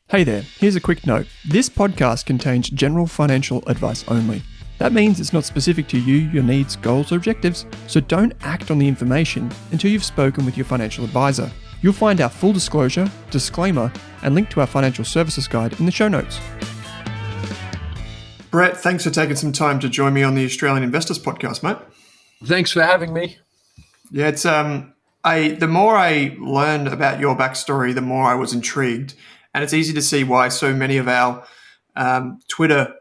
Hey there, here's a quick note. This podcast contains general financial advice only. That means it's not specific to you, your needs, goals, or objectives, so don't act on the information until you've spoken with your financial advisor. You'll find our full disclosure, disclaimer, and link to our financial services guide in the show notes. Brett, thanks for taking some time to join me on the Australian Investors Podcast, mate. Thanks for having me. Yeah, it's the more I learned about your backstory, the more I was intrigued. And it's easy to see why so many of our Twitter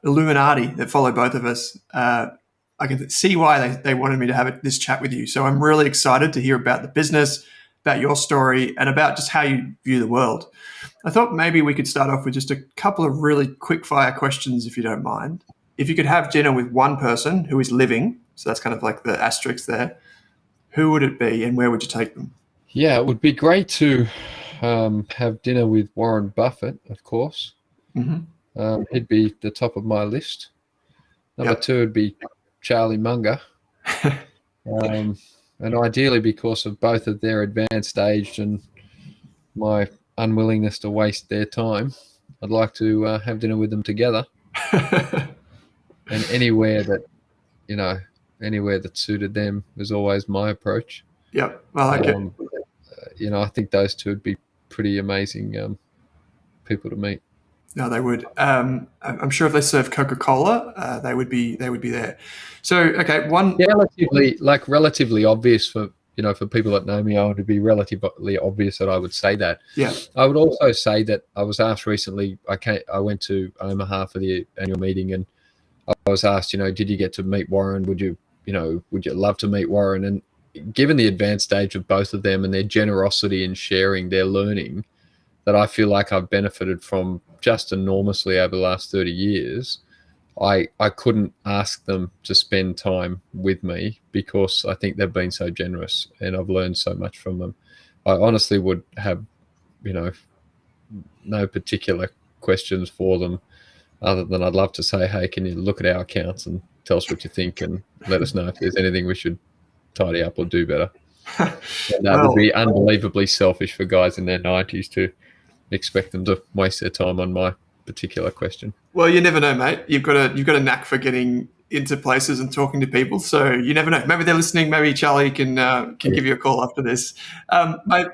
Illuminati that follow both of us, I can see why they wanted me to have this chat with you. So I'm really excited to hear about the business, about your story, and about just how you view the world. I thought maybe we could start off with just a couple of really quick fire questions, if you don't mind. If you could have dinner with one person who is living, so that's kind of like the asterisk there, who would it be and where would you take them? Yeah, it would be great to have dinner with Warren Buffett, of course. Mm-hmm. He'd be the top of my list. Number two would be Charlie Munger. And ideally, because of both of their advanced age and my unwillingness to waste their time, I'd like to have dinner with them together. And anywhere that suited them was always my approach. Yep, I like it. I think those two would be pretty amazing people to meet. No, they would. I'm sure if they serve Coca-Cola, they would be there. So, okay, relatively obvious for people that know me. I would be relatively obvious that I would say that. Yeah. I would also say that I was asked recently. I went to Omaha for the annual meeting, and I was asked, did you get to meet Warren? Would you love to meet Warren? And given the advanced age of both of them and their generosity in sharing their learning, that I feel like I've benefited from just enormously over the last 30 years, I couldn't ask them to spend time with me because I think they've been so generous and I've learned so much from them. I honestly would have, no particular questions for them other than I'd love to say, hey, can you look at our accounts and tell us what you think and let us know if there's anything we should tidy up or do better. That would be unbelievably selfish for guys in their 90s to expect them to waste their time on my particular question. Well, you never know, mate. You've got a knack for getting into places and talking to people, so you never know. Maybe they're listening. Maybe Charlie can give you a call after this. My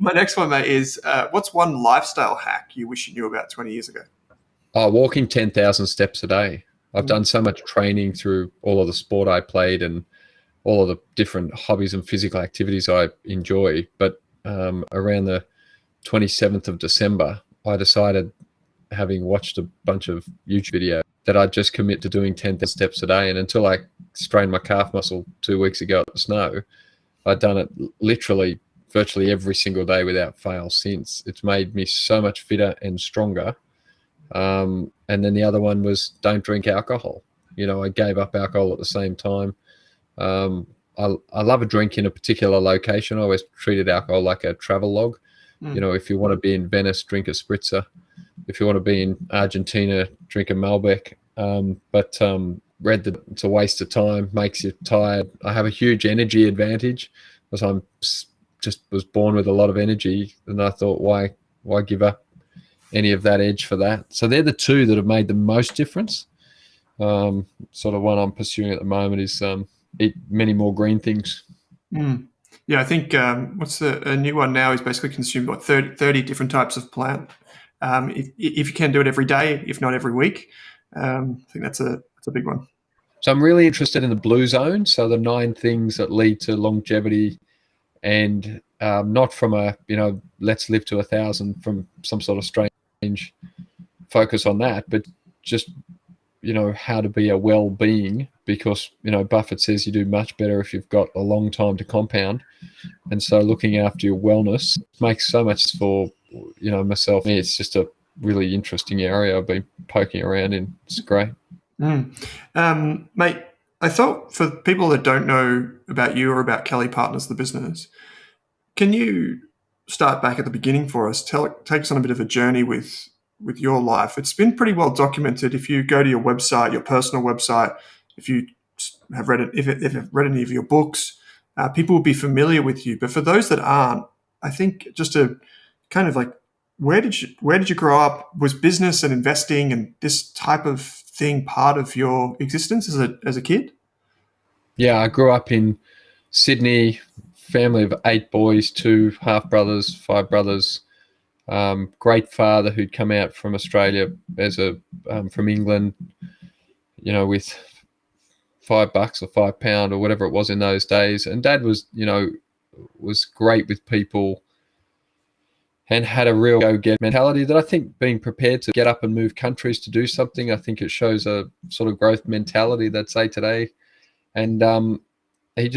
next one, mate, is what's one lifestyle hack you wish you knew about 20 years ago? Walking 10,000 steps a day. I've done so much training through all of the sport I played and all of the different hobbies and physical activities I enjoy. But around the 27th of December, I decided, having watched a bunch of YouTube videos, that I'd just commit to doing 10,000 steps a day. And until I strained my calf muscle 2 weeks ago at the snow, I'd done it literally virtually every single day without fail since. It's made me so much fitter and stronger. And then the other one was don't drink alcohol. I gave up alcohol at the same time. I love a drink in a particular location. I always treated alcohol like a travel log. If you want to be in Venice, drink a spritzer. If you want to be in Argentina, drink a Malbec. But read that it's a waste of time, makes you tired. I have a huge energy advantage because I'm just was born with a lot of energy, and I thought, why give up any of that edge for that? So they're the two that have made the most difference. Sort of one I'm pursuing at the moment is eat many more green things. Yeah, I think what's a new one now is basically consume 30 different types of plant. If you can do it every day, if not every week, I think that's a big one. So I'm really interested in the blue zone. So the 9 things that lead to longevity, and not from a let's live to 1,000 from some sort of strange focus on that, but just how to be a well-being, because Buffett says you do much better if you've got a long time to compound, and so looking after your wellness makes so much for myself. It's just a really interesting area I've been poking around in. It's great. Mate, I thought for people that don't know about you or about Kelly Partners, the business, can you start back at the beginning for us? Take us on a bit of a journey with your life. It's been pretty well documented. If you go to your website, your personal website, if you have read it, if you've read any of your books, people will be familiar with you. But for those that aren't, I think just to kind of like where did you grow up? Was business and investing and this type of thing part of your existence as a kid? Yeah, I grew up in Sydney, family of 8 boys, 2 half brothers, 5 brothers. Great father who'd come out from Australia from England, with $5 or £5 or whatever it was in those days. And Dad was great with people and had a real go-get mentality that I think being prepared to get up and move countries to do something, I think it shows a sort of growth mentality that's today. And he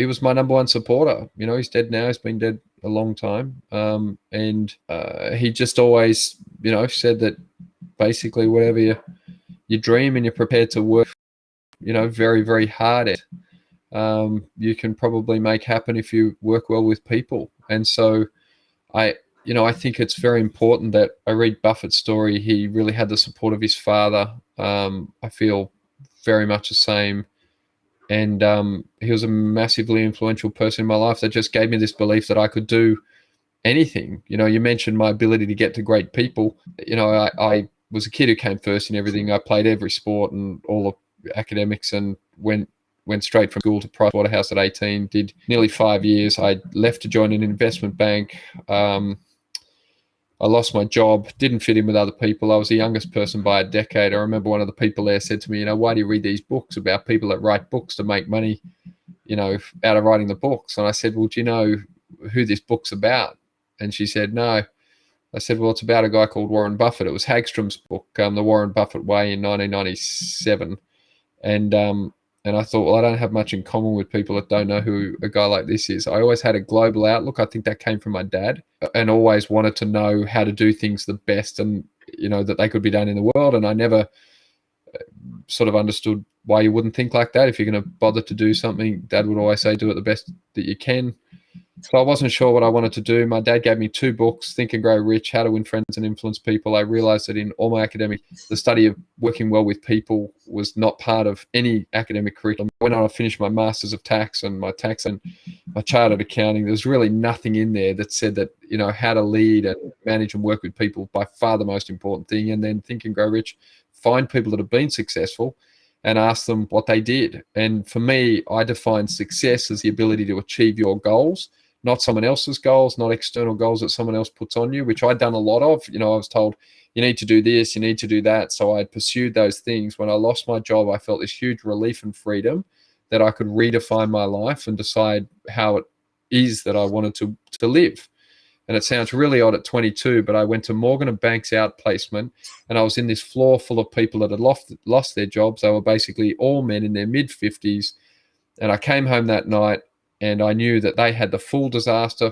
was my number one supporter. He's dead now. He's been dead a long time. And he just always, said that basically whatever you dream and you're prepared to work, very, very hard at, you can probably make happen if you work well with people. And so I think it's very important that I read Buffett's story. He really had the support of his father. I feel very much the same. And he was a massively influential person in my life that just gave me this belief that I could do anything. You mentioned my ability to get to great people. I was a kid who came first in everything. I played every sport and all of academics, and went straight from school to Pricewaterhouse at 18, did nearly 5 years. I left to join an investment bank. I lost my job, didn't fit in with other people. I was the youngest person by a decade. I remember one of the people there said to me, why do you read these books about people that write books to make money, out of writing the books? And I said, well, do you know who this book's about? And she said, no. I said, well, it's about a guy called Warren Buffett. It was Hagstrom's book, The Warren Buffett Way, in 1997. And I thought, well, I don't have much in common with people that don't know who a guy like this is. I always had a global outlook. I think that came from my dad, and always wanted to know how to do things the best, and, that they could be done in the world. And I never sort of understood why you wouldn't think like that. If you're going to bother to do something, Dad would always say, do it the best that you can. So I wasn't sure what I wanted to do. My dad gave me 2 books, Think and Grow Rich, How to Win Friends and Influence People. I realized that in all my academic, the study of working well with people was not part of any academic curriculum. When I finished my Masters of Tax and my Chartered Accounting, there's really nothing in there that said that, how to lead and manage and work with people, by far the most important thing. And then Think and Grow Rich, find people that have been successful and ask them what they did. And for me, I define success as the ability to achieve your goals, not someone else's goals, not external goals that someone else puts on you, which I'd done a lot of. I was told, you need to do this, you need to do that. So I pursued those things. When I lost my job, I felt this huge relief and freedom that I could redefine my life and decide how it is that I wanted to live. And it sounds really odd at 22, but I went to Morgan & Bank's outplacement, and I was in this floor full of people that had lost their jobs. They were basically all men in their mid-50s. And I came home that night, and I knew that they had the full disaster,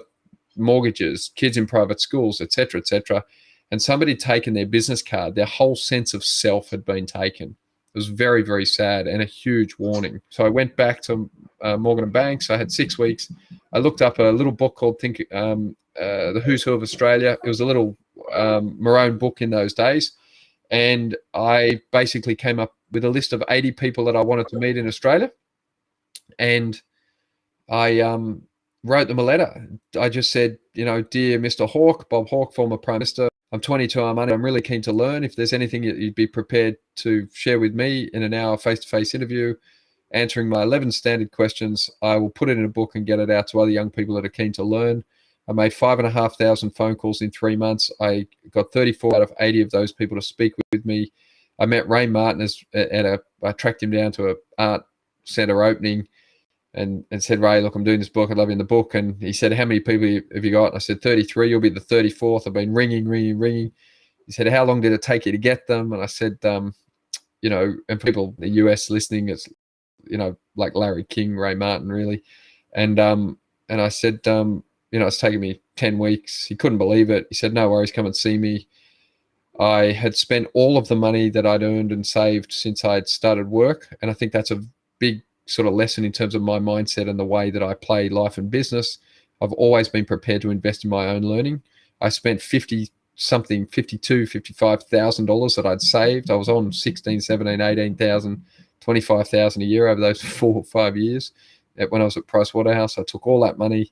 mortgages, kids in private schools, et cetera, and somebody had taken their business card. Their whole sense of self had been taken. It was very, very sad and a huge warning. So I went back to Morgan & Banks. I had 6 weeks. I looked up a little book called The Who's Who of Australia. It was a little maroon book in those days. And I basically came up with a list of 80 people that I wanted to meet in Australia. And I wrote them a letter. I just said, dear Mr. Hawke, Bob Hawke, former Prime Minister, I'm 22, I'm really keen to learn. If there's anything that you'd be prepared to share with me in an hour face-to-face interview, answering my 11 standard questions, I will put it in a book and get it out to other young people that are keen to learn. I made 5,500 phone calls in 3 months. I got 34 out of 80 of those people to speak with me. I met Ray Martin I tracked him down to an art centre opening and said, Ray, look, I'm doing this book. I'd love you in the book. And he said, how many people have you got? And I said, 33. You'll be the 34th. I've been ringing. He said, how long did it take you to get them? And I said, and people in the US listening, it's, like Larry King, Ray Martin, really. And I said, it's taken me 10 weeks. He couldn't believe it. He said, no worries, come and see me. I had spent all of the money that I'd earned and saved since I'd started work. And I think that's a big sort of lesson in terms of my mindset and the way that I play life and business. I've always been prepared to invest in my own learning. I spent $55,000 that I'd saved. I was on 16, 17, 18,000, 25,000 a year over those 4 or 5 years. When I was at Pricewaterhouse, I took all that money.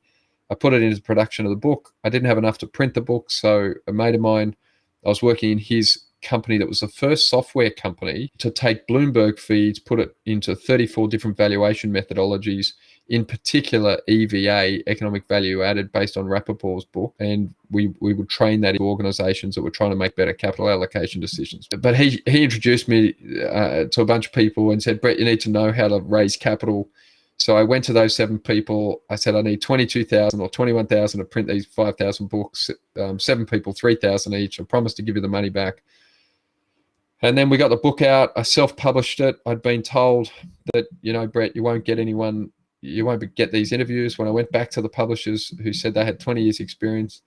I put it into the production of the book. I didn't have enough to print the book, so a mate of mine, I was working in his company that was the first software company to take Bloomberg feeds, put it into 34 different valuation methodologies, in particular EVA, economic value added, based on Rappaport's book. And we would train that in organizations that were trying to make better capital allocation decisions. But he introduced me to a bunch of people and said, Brett, you need to know how to raise capital. So I went to those 7 people. I said, I need 22,000 or 21,000 to print these 5,000 books. 7 people, 3,000 each. I promised to give you the money back. And then we got the book out. I self-published it. I'd been told that, Brett, you won't get these interviews. When I went back to the publishers who said they had 20 years experience,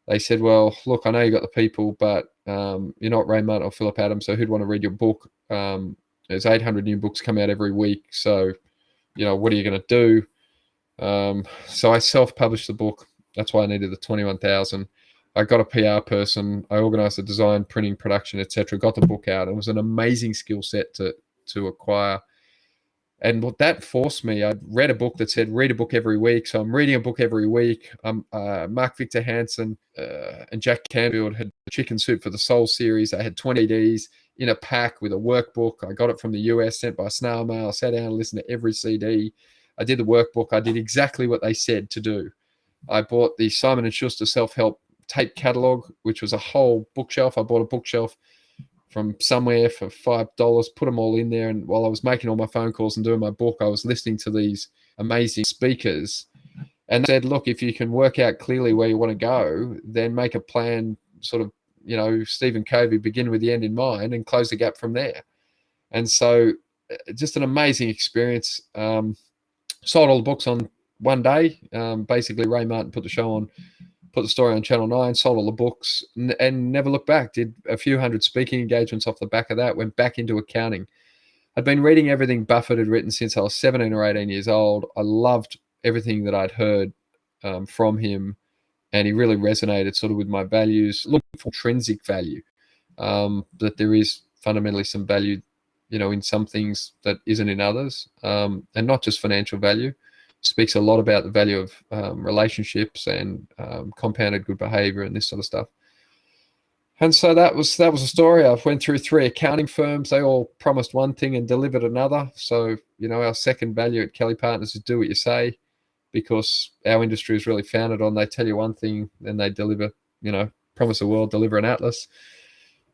they said, well, look, I know you got the people, but you're not Ray Martin or Philip Adams, so who'd want to read your book? There's 800 new books come out every week. So, what are you going to do? So I self-published the book. That's why I needed the 21,000. I got a PR person. I organized the design, printing, production, etc. Got the book out. It was an amazing skill set to acquire. And what that forced me, I'd read a book that said, read a book every week. So I'm reading a book every week. Mark Victor Hansen and Jack Canfield had Chicken Soup for the Soul series. I had 20 CDs in a pack with a workbook. I got it from the US, sent by snail mail. I sat down and listened to every CD. I did the workbook. I did exactly what they said to do. I bought the Simon & Schuster self-help tape catalog, which was a whole bookshelf. I bought a bookshelf from somewhere for $5, put them all in there. And while I was making all my phone calls and doing my book, I was listening to these amazing speakers. And they said, look, if you can work out clearly where you want to go, then make a plan, sort of, Stephen Covey, begin with the end in mind and close the gap from there. And so just an amazing experience. Sold all the books on one day. Basically, Ray Martin put the show on, put the story on Channel 9, sold all the books, and never looked back. Did a few hundred speaking engagements off the back of that, went back into accounting. I'd been reading everything Buffett had written since I was 17 or 18 years old. I loved everything that I'd heard from him, and he really resonated sort of with my values, looking for intrinsic value, that there is fundamentally some value, in some things that isn't in others, and not just financial value. Speaks a lot about the value of relationships and compounded good behavior and this sort of stuff. And so that was a story. I went through 3 accounting firms. They all promised one thing and delivered another. So, our second value at Kelly Partners is do what you say, because our industry is really founded on they tell you one thing, then they deliver, promise the world, deliver an atlas.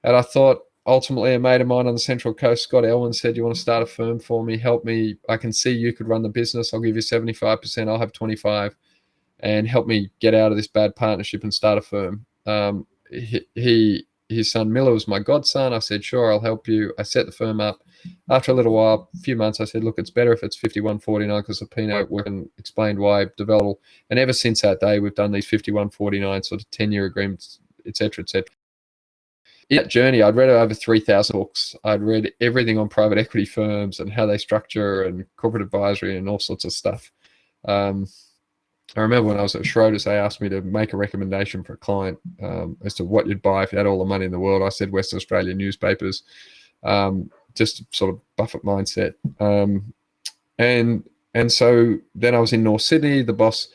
And I thought, ultimately, a mate of mine on the Central Coast, Scott Elwin, said, you want to start a firm for me? Help me. I can see you could run the business. I'll give you 75%. I'll have 25%, and help me get out of this bad partnership and start a firm. His son Miller was my godson. I said, sure, I'll help you. I set the firm up. After a little while, a few months, I said, look, it's better if it's 51-49 because the Pinot work, and explained why I've developed. And ever since that day, we've done these 51-49 sort of 10-year agreements, et cetera, et cetera. In that journey, I'd read over 3,000 books. I'd read everything on private equity firms and how they structure and corporate advisory and all sorts of stuff. I remember when I was at Schroders, they asked me to make a recommendation for a client as to what you'd buy if you had all the money in the world. I said Western Australian newspapers, just sort of Buffett mindset. And so then I was in North Sydney. The boss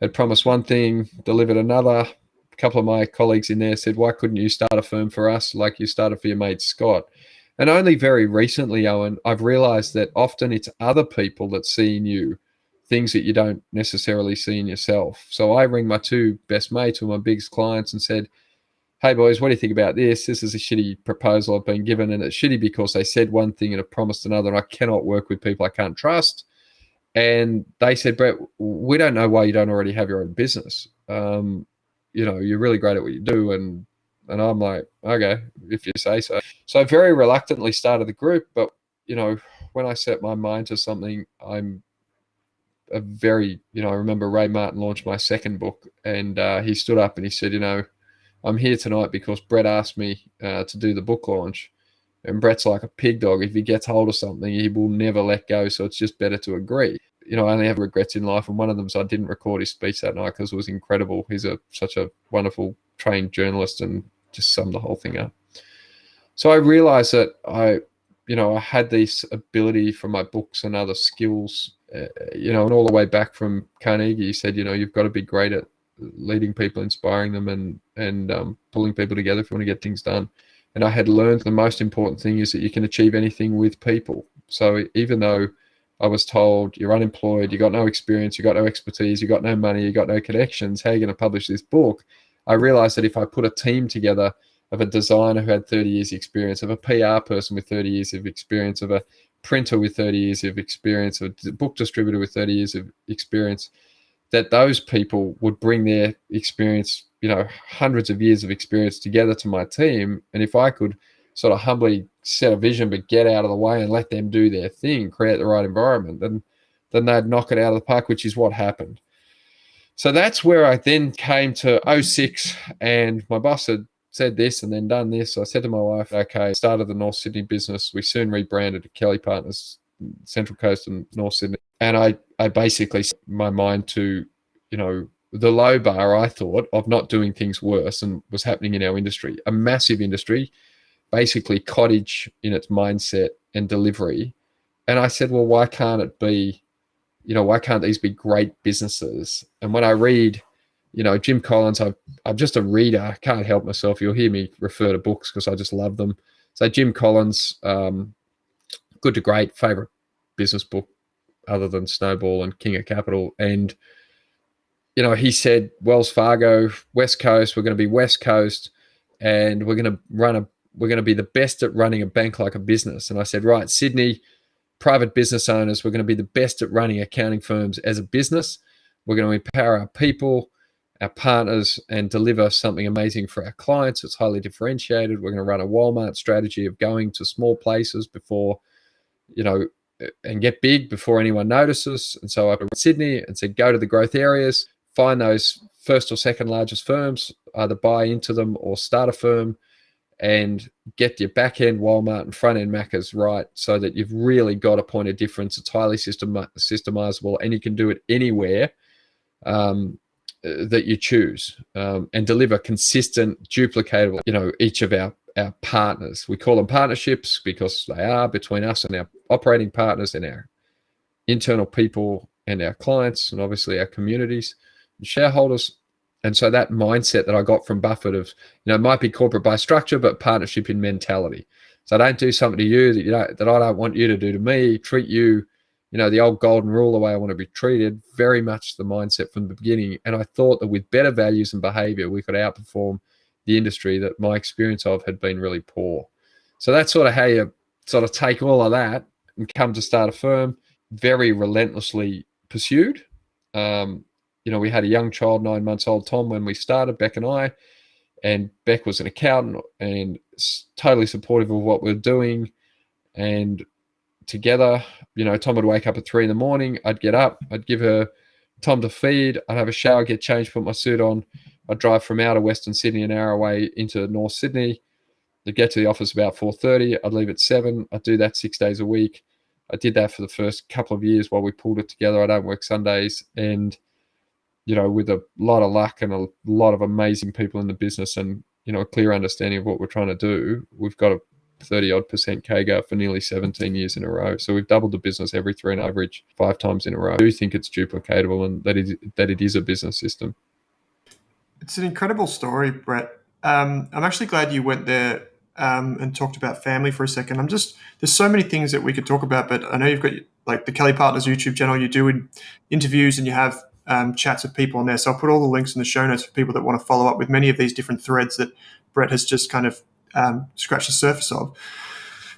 had promised one thing, delivered another. A couple of my colleagues in there said, why couldn't you start a firm for us like you started for your mate Scott? And only very recently, Owen, I've realized that often it's other people that see in you things that you don't necessarily see in yourself. So I ring my 2 best mates, who are my biggest clients, and said, hey boys, what do you think about this? This is a shitty proposal I've been given, and it's shitty because they said one thing and have promised another, and I cannot work with people I can't trust. And they said, Brett, we don't know why you don't already have your own business. You're really great at what you do. And I'm like, okay, if you say so. So I very reluctantly started the group. But, when I set my mind to something, I'm a very, I remember Ray Martin launched my second book, and he stood up and he said, I'm here tonight because Brett asked me to do the book launch. And Brett's like a pig dog. If he gets hold of something, he will never let go. So it's just better to agree. I only have regrets in life. And one of them is I didn't record his speech that night because it was incredible. He's such a wonderful trained journalist and just summed the whole thing up. So I realized that I had this ability from my books and other skills and all the way back from Carnegie, he said, you've got to be great at leading people, inspiring them, and pulling people together if you want to get things done. And I had learned the most important thing is that you can achieve anything with people. So even though I was told you're unemployed, you got no experience, you got no expertise, you got no money, you got no connections, how are you going to publish this book? I realized that if I put a team together of a designer who had 30 years experience, of a PR person with 30 years of experience, of a printer with 30 years of experience, of a book distributor with 30 years of experience, that those people would bring their experience, hundreds of years of experience together to my team. And if I could sort of humbly set a vision, but get out of the way and let them do their thing, create the right environment, then they'd knock it out of the park, which is what happened. So that's where I then came to 06, and my boss had said this and then done this. So I said to my wife, okay, started the North Sydney business. We soon rebranded to Kelly Partners, Central Coast and North Sydney. And I basically set my mind to, the low bar, I thought, of not doing things worse and was happening in our industry, a massive industry, basically cottage in its mindset and delivery. And I said, well, why can't it be, why can't these be great businesses? And when I read, Jim Collins, I'm just a reader. I can't help myself. You'll hear me refer to books because I just love them. So Jim Collins, Good to Great, favorite business book other than Snowball and King of Capital. And, he said, Wells Fargo, West Coast, we're going to be West Coast, and we're going to be the best at running a bank like a business. And I said, right, Sydney, private business owners, we're going to be the best at running accounting firms as a business. We're going to empower our people, our partners, and deliver something amazing for our clients. It's highly differentiated. We're going to run a Walmart strategy of going to small places before, and get big before anyone notices. And so I went to Sydney and said, go to the growth areas, find those first or second largest firms, either buy into them or start a firm, and get your back end Walmart and front end Macca's right, so that you've really got a point of difference. It's highly systemizable, and you can do it anywhere that you choose, and deliver consistent, duplicatable. Each of our partners, we call them partnerships because they are between us and our operating partners and our internal people and our clients, and obviously our communities and shareholders. And so that mindset that I got from Buffett of, it might be corporate by structure, but partnership in mentality. So I don't do something to you that I don't want you to do to me. Treat you, the old golden rule, the way I want to be treated. Very much the mindset from the beginning. And I thought that with better values and behavior, we could outperform the industry that my experience of had been really poor. So that's sort of how you sort of take all of that and come to start a firm. Very relentlessly pursued. We had a young child, 9 months old, Tom, when we started, Beck and I, and Beck was an accountant and totally supportive of what we were doing. And together, Tom would wake up at 3 a.m. I'd get up, I'd give her Tom to feed, I'd have a shower, get changed, put my suit on. I'd drive from out of Western Sydney, an hour away, into North Sydney. I'd get to the office about 4:30. I'd leave at 7. I'd do that 6 days a week. I did that for the first couple of years while we pulled it together. I don't work Sundays. And, with a lot of luck and a lot of amazing people in the business and, a clear understanding of what we're trying to do, we've got a 30-odd% CAGR for nearly 17 years in a row. So we've doubled the business every 3 and average 5 times in a row. I do think it's duplicatable and that it is a business system. It's an incredible story, Brett. I'm actually glad you went there and talked about family for a second. There's so many things that we could talk about, but I know you've got like the Kelly Partners YouTube channel. You do interviews and you have chats with people on there. So I'll put all the links in the show notes for people that want to follow up with many of these different threads that Brett has just kind of scratched the surface of.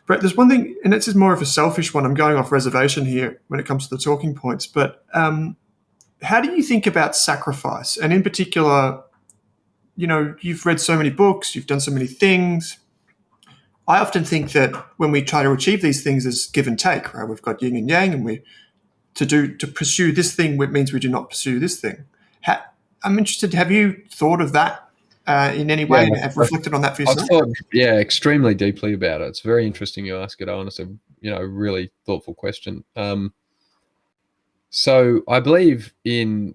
Brett, there's one thing, and this is more of a selfish one. I'm going off reservation here when it comes to the talking points, but how do you think about sacrifice? And in particular, you've read so many books, you've done so many things. I often think that when we try to achieve these things, there's give and take, right? We've got yin and yang, and to pursue this thing means we do not pursue this thing. I'm interested, have you thought of that in any way and have reflected on that for yourself? I've thought, extremely deeply about it. It's very interesting you ask it, Owen. It's a really thoughtful question. So I believe in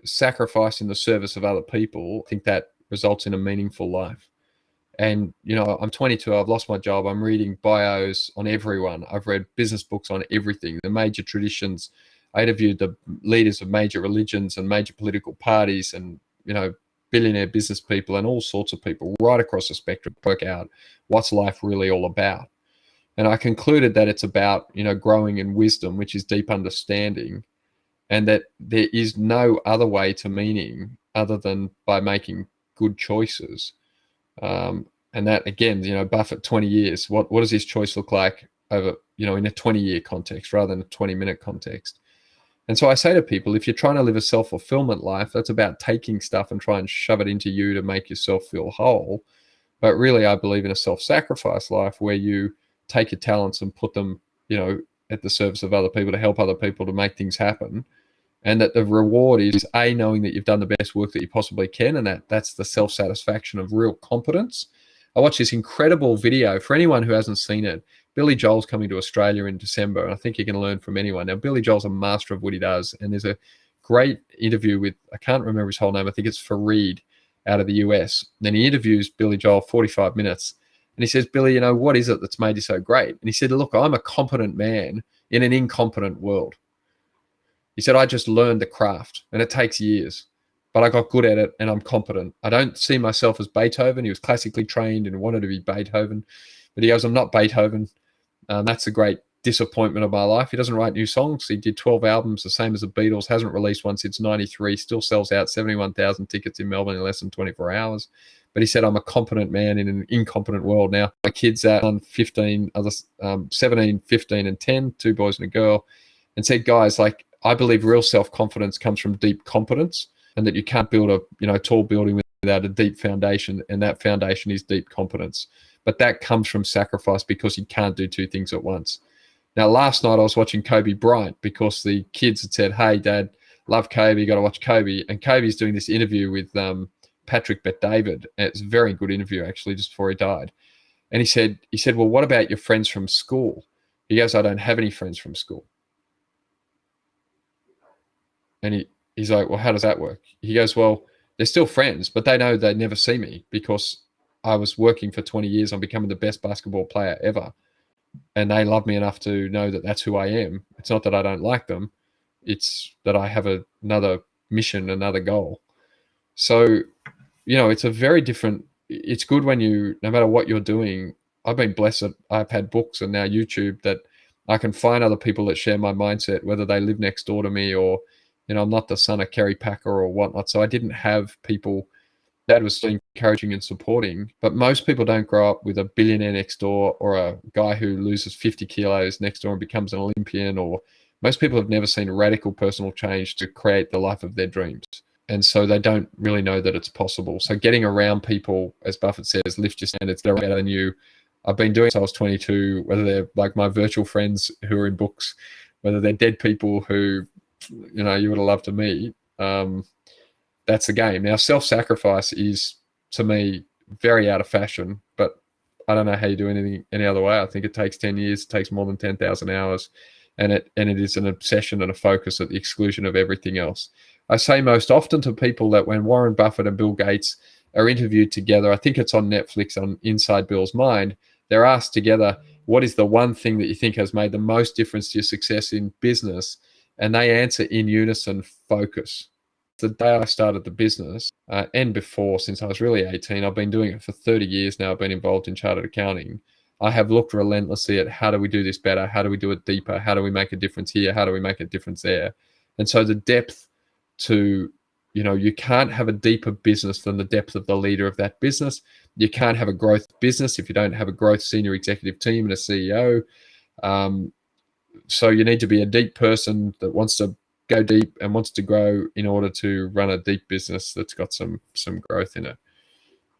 sacrifice in the service of other people. I think that results in a meaningful life. And, I'm 22, I've lost my job. I'm reading bios on everyone. I've read business books on everything, the major traditions. I interviewed the leaders of major religions and major political parties and, billionaire business people and all sorts of people right across the spectrum, work out what's life really all about. And I concluded that it's about, growing in wisdom, which is deep understanding, and that there is no other way to meaning other than by making good choices. And that, again, Buffett, 20 years, what does his choice look like over, in a 20-year context rather than a 20-minute context? And so I say to people, if you're trying to live a self-fulfillment life, that's about taking stuff and try and shove it into you to make yourself feel whole. But really, I believe in a self-sacrifice life where you take your talents and put them, at the service of other people to help other people to make things happen. And that the reward is knowing that you've done the best work that you possibly can, and that's the self-satisfaction of real competence. I watched this incredible video. For anyone who hasn't seen it, Billy Joel's coming to Australia in December, and I think you can learn from anyone. Now, Billy Joel's a master of what he does, and there's a great interview with, I can't remember his whole name, I think it's Fareed out of the US. And then he interviews Billy Joel 45 minutes, and he says, Billy, what is it that's made you so great? And he said, look, I'm a competent man in an incompetent world. He said, I just learned the craft, and it takes years, but I got good at it and I'm competent. I don't see myself as Beethoven. He was classically trained and wanted to be Beethoven, but he goes, I'm not Beethoven. That's a great disappointment of my life. He doesn't write new songs. He did 12 albums, the same as the Beatles, hasn't released one since 93, still sells out 71,000 tickets in Melbourne in less than 24 hours. But he said, I'm a competent man in an incompetent world. Now, my kids are 17, 15 and 10, 2 boys and a girl, and said, guys, I believe real self-confidence comes from deep competence, and that you can't build a tall building without a deep foundation, and that foundation is deep competence. But that comes from sacrifice because you can't do two things at once. Now, last night I was watching Kobe Bryant because the kids had said, hey, Dad, love Kobe, you got to watch Kobe. And Kobe's doing this interview with Patrick Bet-David. And it's a very good interview, actually, just before he died. And he said, well, what about your friends from school? He goes, I don't have any friends from school. And he's like, well, how does that work? He goes, well, they're still friends, but they know they never see me because I was working for 20 years on becoming the best basketball player ever. And they love me enough to know that that's who I am. It's not that I don't like them. It's that I have another mission, another goal. So, it's a very different, it's good when no matter what you're doing, I've been blessed that I've had books and now YouTube that I can find other people that share my mindset, whether they live next door to me or, I'm not the son of Kerry Packer or whatnot. So I didn't have people that was still encouraging and supporting. But most people don't grow up with a billionaire next door or a guy who loses 50 kilos next door and becomes an Olympian, or most people have never seen a radical personal change to create the life of their dreams. And so they don't really know that it's possible. So getting around people, as Buffett says, lift your standards, they're better than you. I've been doing it since I was 22, whether they're like my virtual friends who are in books, whether they're dead people who, you would have loved to meet. That's the game. Now, self-sacrifice is, to me, very out of fashion, but I don't know how you do anything any other way. I think it takes 10 years, it takes more than 10,000 hours, and it is an obsession and a focus at the exclusion of everything else. I say most often to people that when Warren Buffett and Bill Gates are interviewed together, I think it's on Netflix on Inside Bill's Mind, they're asked together, what is the one thing that you think has made the most difference to your success in business? And they answer in unison, focus. The day I started the business, and before, since I was really 18, I've been doing it for 30 years now. I've been involved in chartered accounting. I have looked relentlessly at how do we do this better? How do we do it deeper? How do we make a difference here? How do we make a difference there? And so the depth to, you can't have a deeper business than the depth of the leader of that business. You can't have a growth business if you don't have a growth senior executive team and a CEO. So you need to be a deep person that wants to go deep and wants to grow in order to run a deep business that's got some growth in it.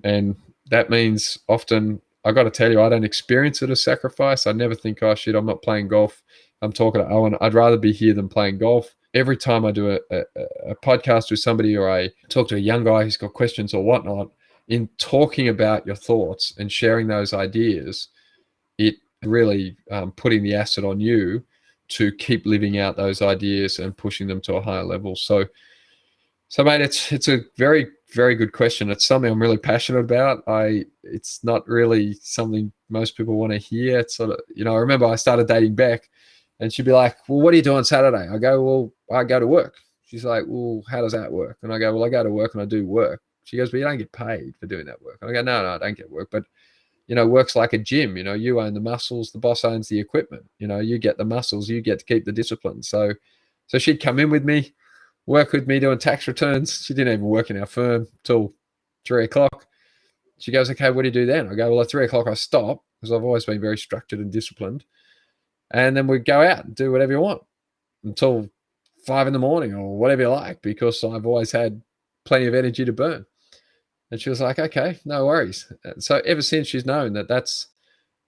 And that means often, I got to tell you, I don't experience it as sacrifice. I never think, oh shit, I'm not playing golf, I'm talking to Owen, I'd rather be here than playing golf. Every time I do a podcast with somebody, or I talk to a young guy who's got questions or whatnot, in talking about your thoughts and sharing those ideas, it really putting the asset on you to keep living out those ideas and pushing them to a higher level. So mate, it's a very very good question. It's something I'm really passionate about. It's not really something most people want to hear. It's sort of, I remember I started dating Beck, and she'd be like, well, what do you do on Saturday? I go, well, I go to work. She's like, well, how does that work? And I go, well, I go to work and I do work. She goes, but you don't get paid for doing that work. And I go, no, I don't get work. But, work's like a gym. You own the muscles, the boss owns the equipment. You get the muscles, you get to keep the discipline. So she'd come in with me, work with me doing tax returns. She didn't even work in our firm till 3:00. She goes, okay, what do you do then? I go, well, at 3:00 I stop, because I've always been very structured and disciplined. And then we go out and do whatever you want until 5 a.m. or whatever you like, because I've always had plenty of energy to burn. And she was like, okay, no worries. And so ever since, she's known that's,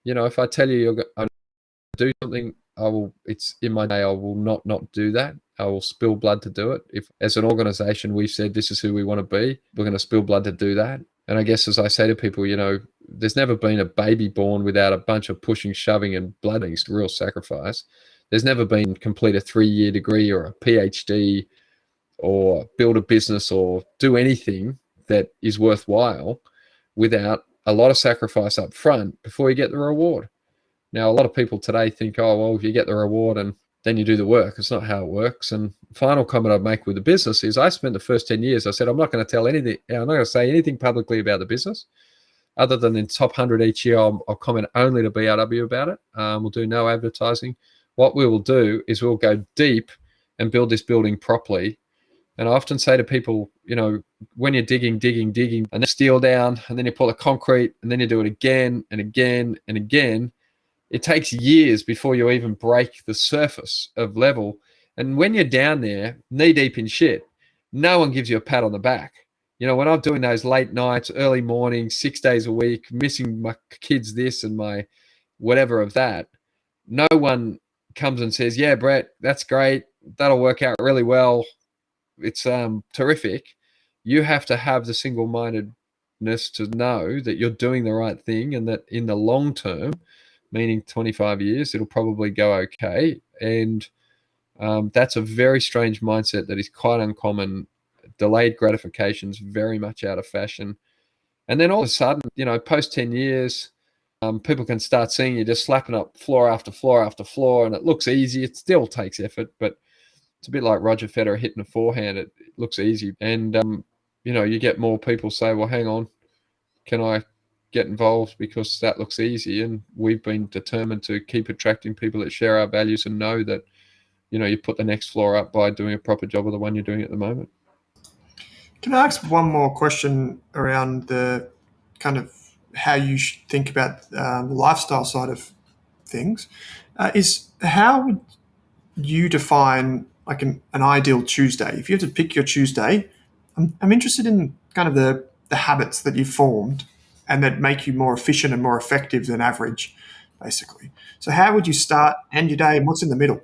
if I tell you you're going to do something, it's in my day, I will not do that. I will spill blood to do it. If as an organization, we've said this is who we want to be, we're going to spill blood to do that. And I guess, as I say to people, there's never been a baby born without a bunch of pushing, shoving, and blood. It's real sacrifice. There's never been complete a 3-year degree or a PhD or build a business or do anything that is worthwhile without a lot of sacrifice up front before you get the reward. Now, a lot of people today think, oh, well, you get the reward and then you do the work. It's not how it works. And final comment I'd make with the business is I spent the first 10 years, I said, I'm not going to tell anything. I'm not going to say anything publicly about the business other than in top 100 each year. I'll comment only to BRW about it. We'll do no advertising. What we will do is we'll go deep and build this building properly. And I often say to people, when you're digging, and then steel down, and then you pull the concrete, and then you do it again and again and again, it takes years before you even break the surface of level. And when you're down there, knee deep in shit, no one gives you a pat on the back. When I'm doing those late nights, early mornings, 6 days a week, missing my kids this and my whatever of that, no one comes and says, yeah, Brett, that's great. That'll work out really well. It's terrific. You have to have the single-mindedness to know that you're doing the right thing and that in the long term, meaning 25 years, it'll probably go okay. And that's a very strange mindset that is quite uncommon. Delayed gratification is very much out of fashion. And then all of a sudden, post 10 years, people can start seeing you just slapping up floor after floor after floor, and it looks easy. It still takes effort, but it's a bit like Roger Federer hitting a forehand. It looks easy. And, you get more people say, well, hang on, can I get involved because that looks easy? And we've been determined to keep attracting people that share our values and know that, you put the next floor up by doing a proper job of the one you're doing at the moment. Can I ask one more question around the kind of how you think about the lifestyle side of things? Is how would you define like an ideal Tuesday? If you had to pick your Tuesday, I'm interested in kind of the habits that you've formed and that make you more efficient and more effective than average, basically. So how would you start, end your day, and what's in the middle?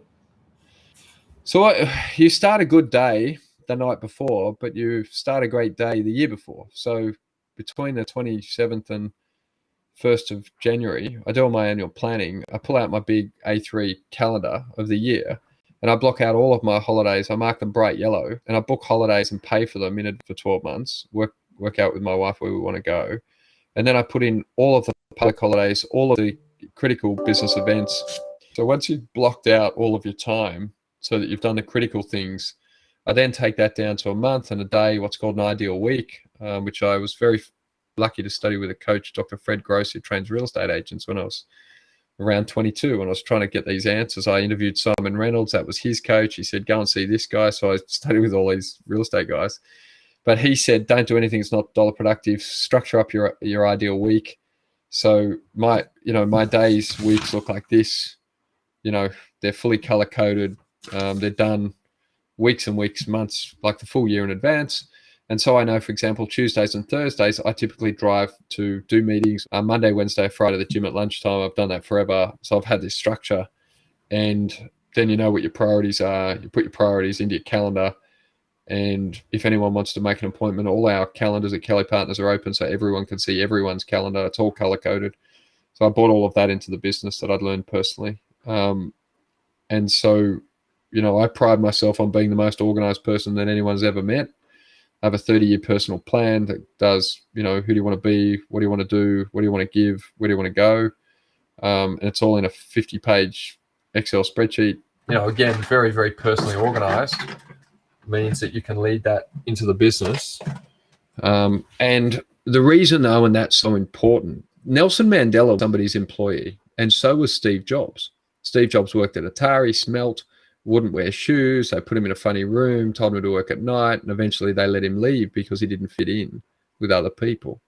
So you start a good day the night before, but you start a great day the year before. So between the 27th and 1st of January, I do all my annual planning. I pull out my big A3 calendar of the year and I block out all of my holidays. I mark them bright yellow and I book holidays and pay for them in for 12 months, work out with my wife where we want to go. And then I put in all of the public holidays, all of the critical business events. So once you've blocked out all of your time so that you've done the critical things, I then take that down to a month and a day, what's called an ideal week, which I was very lucky to study with a coach, Dr. Fred Gross, who trains real estate agents, when I was around 22. When I was trying to get these answers, I interviewed Simon Reynolds. That was his coach. He said, go and see this guy. So I studied with all these real estate guys. But he said, don't do anything that's not dollar productive. Structure up your ideal week. So my days, weeks look like this. They're fully color coded. They're done weeks and weeks, months, like the full year in advance. And so I know, for example, Tuesdays and Thursdays, I typically drive to do meetings Monday, Wednesday, Friday, the gym at lunchtime. I've done that forever. So I've had this structure. And then you know what your priorities are. You put your priorities into your calendar. And if anyone wants to make an appointment, all our calendars at Kelly Partners are open so everyone can see everyone's calendar. It's all color-coded. So I brought all of that into the business that I'd learned personally. And so, I pride myself on being the most organized person that anyone's ever met. I have a 30-year personal plan that does, who do you want to be? What do you want to do? What do you want to give? Where do you want to go? And it's all in a 50-page Excel spreadsheet. Again, very, very personally organized means that you can lead that into the business. And the reason, though, and that's so important, Nelson Mandela was somebody's employee, and so was Steve Jobs. Steve Jobs worked at Atari, smelt, wouldn't wear shoes. They put him in a funny room, told him to work at night, and eventually they let him leave because he didn't fit in with other people.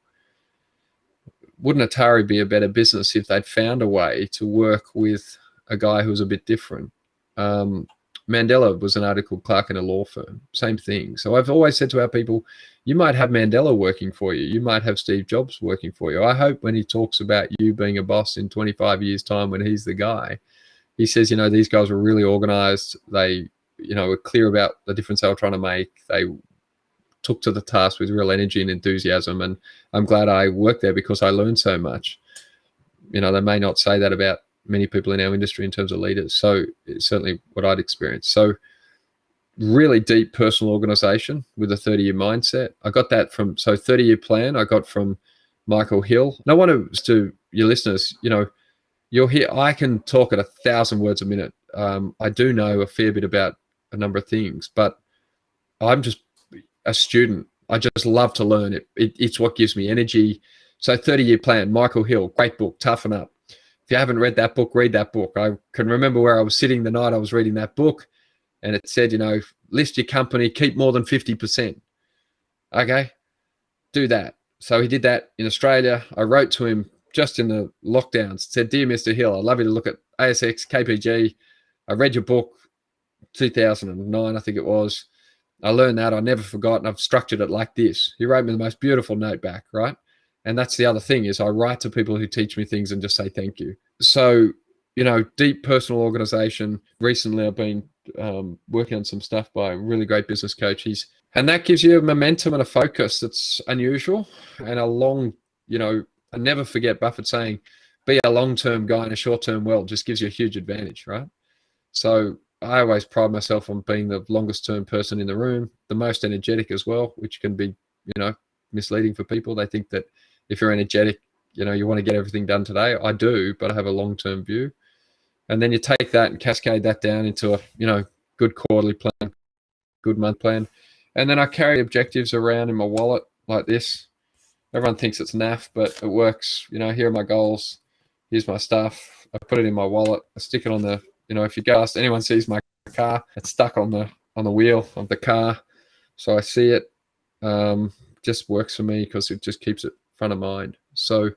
Wouldn't Atari be a better business if they'd found a way to work with a guy who was a bit different? Mandela was an articled clerk in a law firm. Same thing. So I've always said to our people, you might have Mandela working for you. You might have Steve Jobs working for you. I hope when he talks about you being a boss in 25 years' time when he's the guy, he says, these guys were really organized. They, were clear about the difference they were trying to make. They took to the task with real energy and enthusiasm. And I'm glad I worked there because I learned so much. They may not say that about many people in our industry in terms of leaders. So it's certainly what I'd experienced. So really deep personal organization with a 30-year mindset. I got that from, 30-year plan I got from Michael Hill. No one to your listeners, you're here. I can talk at 1,000 words a minute. I do know a fair bit about a number of things, but I'm just a student. I just love to learn. It's what gives me energy. So 30-year plan, Michael Hill, great book, Toughen Up. If you haven't read that book, read that book. I can remember where I was sitting the night I was reading that book, and it said, list your company, keep more than 50%. Okay, do that. So he did that in Australia. I wrote to him just in the lockdowns, said, Dear Mr. Hill, I'd love you to look at ASX, KPG. I read your book, 2009, I think it was. I learned that. I never forgot, and I've structured it like this. He wrote me the most beautiful note back, right? And that's the other thing is I write to people who teach me things and just say thank you. So, deep personal organization. Recently, I've been working on some stuff by a really great business coach. And that gives you a momentum and a focus that's unusual and a long, I never forget Buffett saying, be a long-term guy in a short-term world. Just gives you a huge advantage, right? So I always pride myself on being the longest-term person in the room, the most energetic as well, which can be, misleading for people. They think that if you're energetic, you want to get everything done today. I do, but I have a long-term view. And then you take that and cascade that down into a, good quarterly plan, good month plan. And then I carry objectives around in my wallet like this. Everyone thinks it's naff, but it works. Here are my goals. Here's my stuff. I put it in my wallet. I stick it on the, if you go ask anyone sees my car, it's stuck on the wheel of the car. So I see it. Just works for me because it just keeps it front of mind. So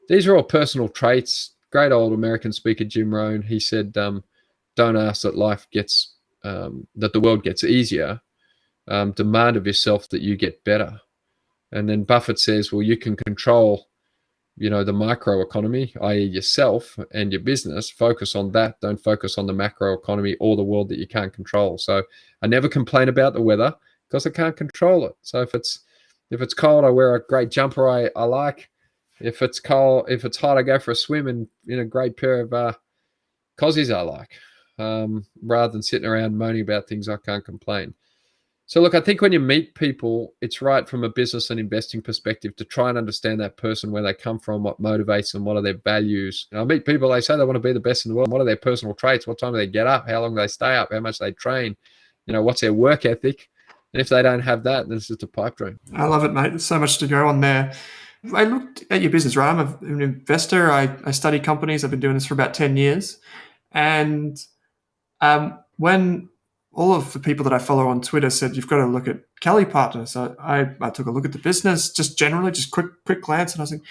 these are all personal traits. Great old American speaker Jim Rohn, he said, don't ask that life gets, that the world gets easier. Demand of yourself that you get better. And then Buffett says, well, you can control, the micro economy, i.e. yourself and your business. Focus on that. Don't focus on the macro economy or the world that you can't control. So I never complain about the weather because I can't control it. So if it's cold, I wear a great jumper I like. If it's hot, I go for a swim in a great pair of cozies I like, rather than sitting around moaning about things I can't complain. So look, I think when you meet people, it's right from a business and investing perspective to try and understand that person, where they come from, what motivates them, what are their values. I meet people, they say they want to be the best in the world. What are their personal traits? What time do they get up? How long do they stay up? How much they train? What's their work ethic? And if they don't have that, then it's just a pipe dream. I love it, mate. There's so much to go on there. I looked at your business, right? I'm an investor. I study companies. I've been doing this for about 10 years. And when all of the people that I follow on Twitter said, you've got to look at Kelly Partners, so I took a look at the business, just generally, just quick glance. And I was like,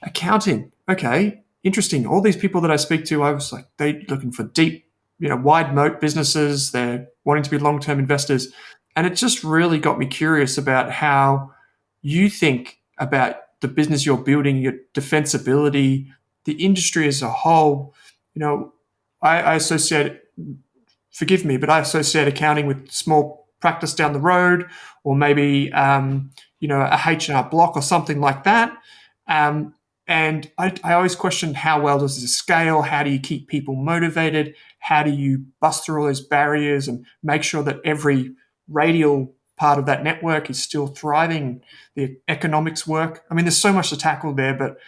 accounting. Okay, interesting. All these people that I speak to, I was like, they're looking for deep, wide moat businesses. They're wanting to be long-term investors. And it just really got me curious about how you think about the business you're building, your defensibility, the industry as a whole. I associate, forgive me, but I associate accounting with small practice down the road, or maybe, a H&R Block or something like that. And I always question, how well does this scale? How do you keep people motivated? How do you bust through all those barriers and make sure that every radial part of that network is still thriving, the economics work. I mean, there's so much to tackle there, but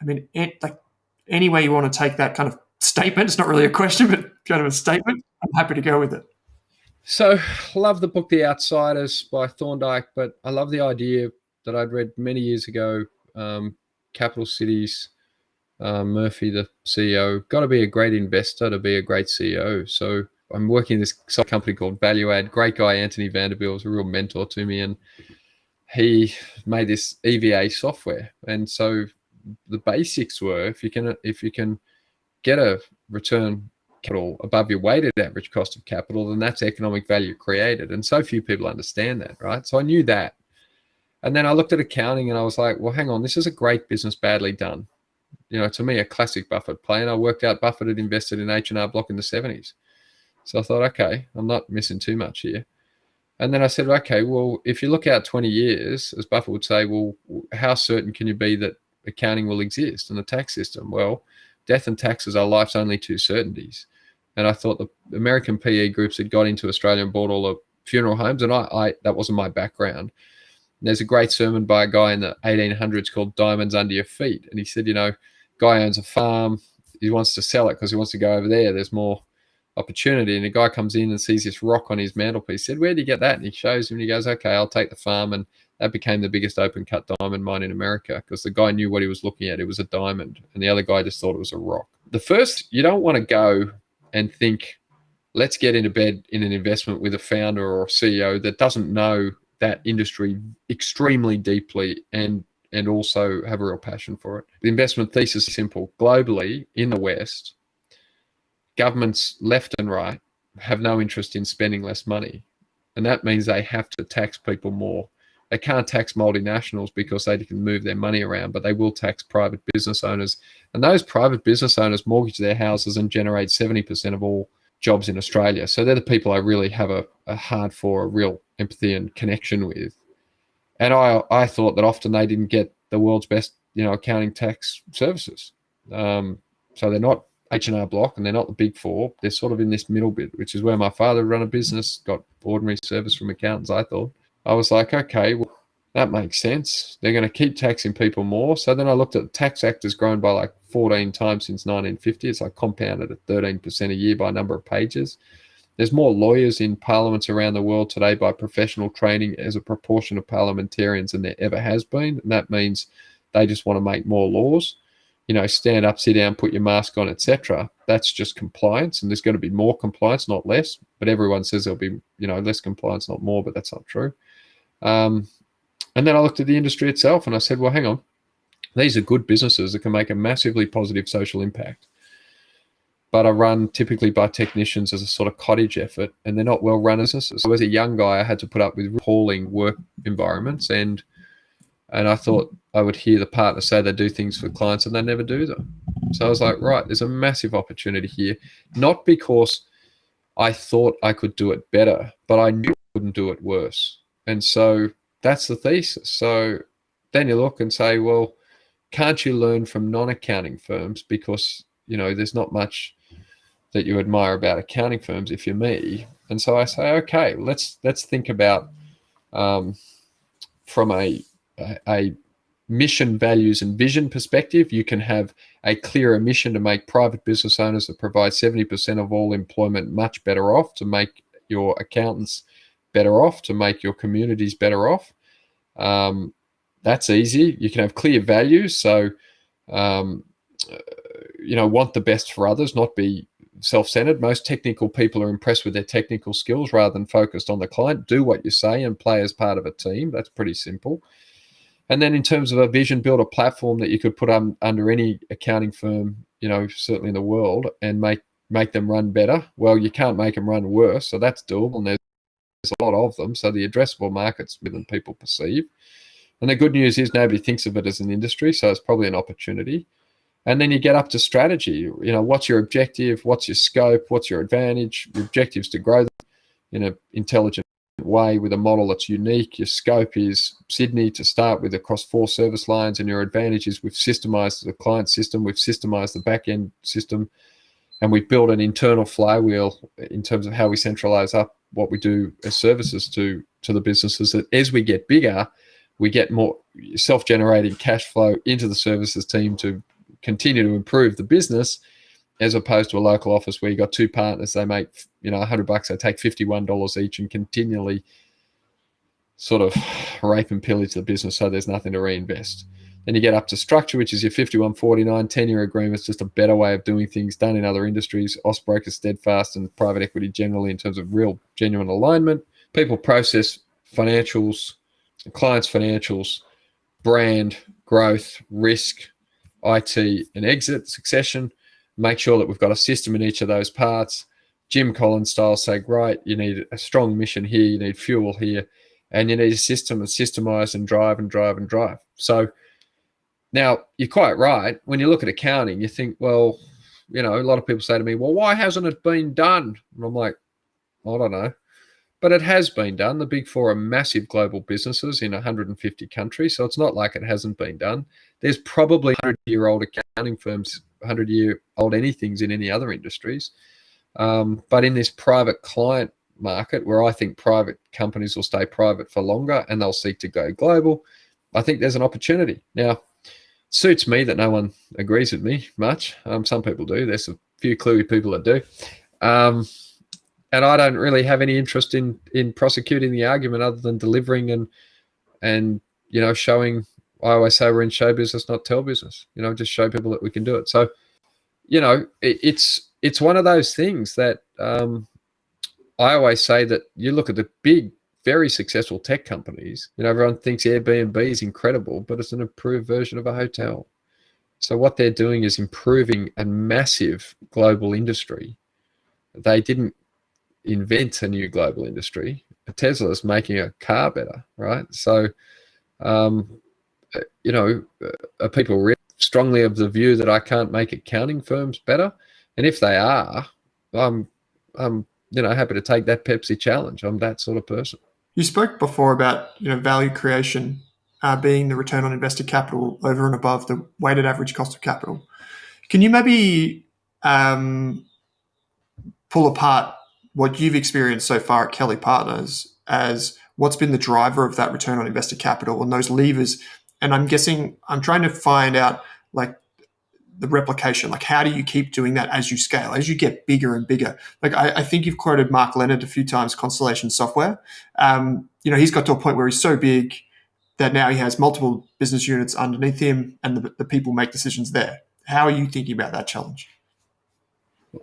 I mean, like any way you want to take that kind of statement, it's not really a question, but kind of a statement, I'm happy to go with it. So, love the book The Outsiders by Thorndike, but I love the idea that I'd read many years ago, Capital Cities, Murphy, the CEO, got to be a great investor to be a great CEO. So I'm working in this company called Value Add. Great guy, Anthony Vanderbilt, was a real mentor to me, and he made this EVA software. And so the basics were, if you can get a return capital above your weighted average cost of capital, then that's economic value created. And so few people understand that, right? So I knew that. And then I looked at accounting and I was like, well, hang on, this is a great business badly done. To me, a classic Buffett play. And I worked out Buffett had invested in H&R Block in the 70s. So I thought, okay, I'm not missing too much here. And then I said, okay, well, if you look out 20 years, as Buffett would say, well, how certain can you be that accounting will exist and the tax system? Well, death and taxes are life's only two certainties. And I thought the American PE groups had got into Australia and bought all the funeral homes, and I that wasn't my background. There's a great sermon by a guy in the 1800s called Diamonds Under Your Feet. And he said, guy owns a farm. He wants to sell it because he wants to go over there. There's more opportunity. And a guy comes in and sees this rock on his mantelpiece. He said, where did you get that? And he shows him and he goes, okay, I'll take the farm. And that became the biggest open cut diamond mine in America because the guy knew what he was looking at. It was a diamond. And the other guy just thought it was a rock. The first, you don't want to go and think, let's get into bed in an investment with a founder or a CEO that doesn't know that industry extremely deeply and also have a real passion for it. The investment thesis is simple. Globally, in the West, governments left and right have no interest in spending less money. And that means they have to tax people more. They can't tax multinationals because they can move their money around, but they will tax private business owners. And those private business owners mortgage their houses and generate 70% of all jobs in Australia. So they're the people I really have a heart for, a real empathy and connection with. And I thought that often they didn't get the world's best, accounting tax services. So they're not H&R Block and they're not the big four. They're sort of in this middle bit, which is where my father ran a business, got ordinary service from accountants, I thought. I was like, okay, well, that makes sense. They're going to keep taxing people more. So then I looked at the Tax Act has grown by like 14 times since 1950. It's like compounded at 13% a year by number of pages. There's more lawyers in parliaments around the world today by professional training as a proportion of parliamentarians than there ever has been. And that means they just want to make more laws. Stand up, sit down, put your mask on, etc. That's just compliance. And there's going to be more compliance, not less. But everyone says there'll be, less compliance, not more, but that's not true. And then I looked at the industry itself and I said, well, hang on. These are good businesses that can make a massively positive social impact, but are run typically by technicians as a sort of cottage effort, and they're not well run as businesses. So as a young guy, I had to put up with appalling work environments, and I thought I would hear the partner say they do things for clients and they never do them. So I was like, right, there's a massive opportunity here, not because I thought I could do it better, but I knew I couldn't do it worse. And so that's the thesis. So then you look and say, well, can't you learn from non-accounting firms? Because, there's not much that you admire about accounting firms if you're me. And so I say, okay, let's think about from a mission, values, and vision perspective. You can have a clearer mission to make private business owners that provide 70% of all employment much better off, to make your accountants better off, to make your communities better off. That's easy. You can have clear values. So, want the best for others, not be self-centered. Most technical people are impressed with their technical skills rather than focused on the client. Do what you say and play as part of a team. That's pretty simple. And then in terms of a vision, build a platform that you could put under any accounting firm, certainly in the world, and make them run better. Well, you can't make them run worse, so that's doable. And there's a lot of them, so the addressable market's bigger than people perceive. And the good news is nobody thinks of it as an industry, so it's probably an opportunity. And then you get up to strategy. What's your objective? What's your scope? What's your advantage? Your objective is to grow in an intelligent way with a model that's unique. Your scope is Sydney to start with across 4 service lines, and your advantage is we've systemized the client system, we've systemized the back-end system, and we've built an internal flywheel in terms of how we centralize up what we do as services to to the businesses that as we get bigger, we get more self-generating cash flow into the services team to continue to improve the business, as opposed to a local office where you got two partners, they make $100, they take $51 each and continually sort of rape and pillage the business so there's nothing to reinvest. Then you get up to structure, which is your 51-49 10-year agreements, just a better way of doing things done in other industries. Austbrokers, Steadfast, and private equity generally in terms of real, genuine alignment. People process financials, clients' financials, brand, growth, risk, IT, and exit, succession. Make sure that we've got a system in each of those parts. Jim Collins style say, great, you need a strong mission here, you need fuel here, and you need a system and systemize and drive and drive and drive. So now you're quite right. When you look at accounting, you think, well, a lot of people say to me, well, why hasn't it been done? And I'm like, I don't know. But it has been done. The Big Four are massive global businesses in 150 countries, so it's not like it hasn't been done. There's probably 100-year-old accounting firms, 100-year-old anythings in any other industries. But in this private client market, where I think private companies will stay private for longer and they'll seek to go global, I think there's an opportunity. Now, suits me that no one agrees with me much. Some people do. There's a few cluey people that do. And I don't really have any interest in prosecuting the argument other than delivering and showing. I always say we're in show business, not tell business. Just show people that we can do it. So, it's one of those things that I always say that you look at the big, very successful tech companies. Everyone thinks Airbnb is incredible, but it's an improved version of a hotel. So what they're doing is improving a massive global industry. They didn't invent a new global industry. Tesla's making a car better, right? So, are people really strongly of the view that I can't make accounting firms better? And if they are, I'm happy to take that Pepsi challenge. I'm that sort of person. You spoke before about value creation being the return on invested capital over and above the weighted average cost of capital. Can you maybe pull apart what you've experienced so far at Kelly Partners as what's been the driver of that return on invested capital and those levers? And I'm trying to find out like the replication, like how do you keep doing that as you scale, as you get bigger and bigger? Like I think you've quoted Mark Leonard a few times, Constellation Software. He's got to a point where he's so big that now he has multiple business units underneath him and the people make decisions there. How are you thinking about that challenge?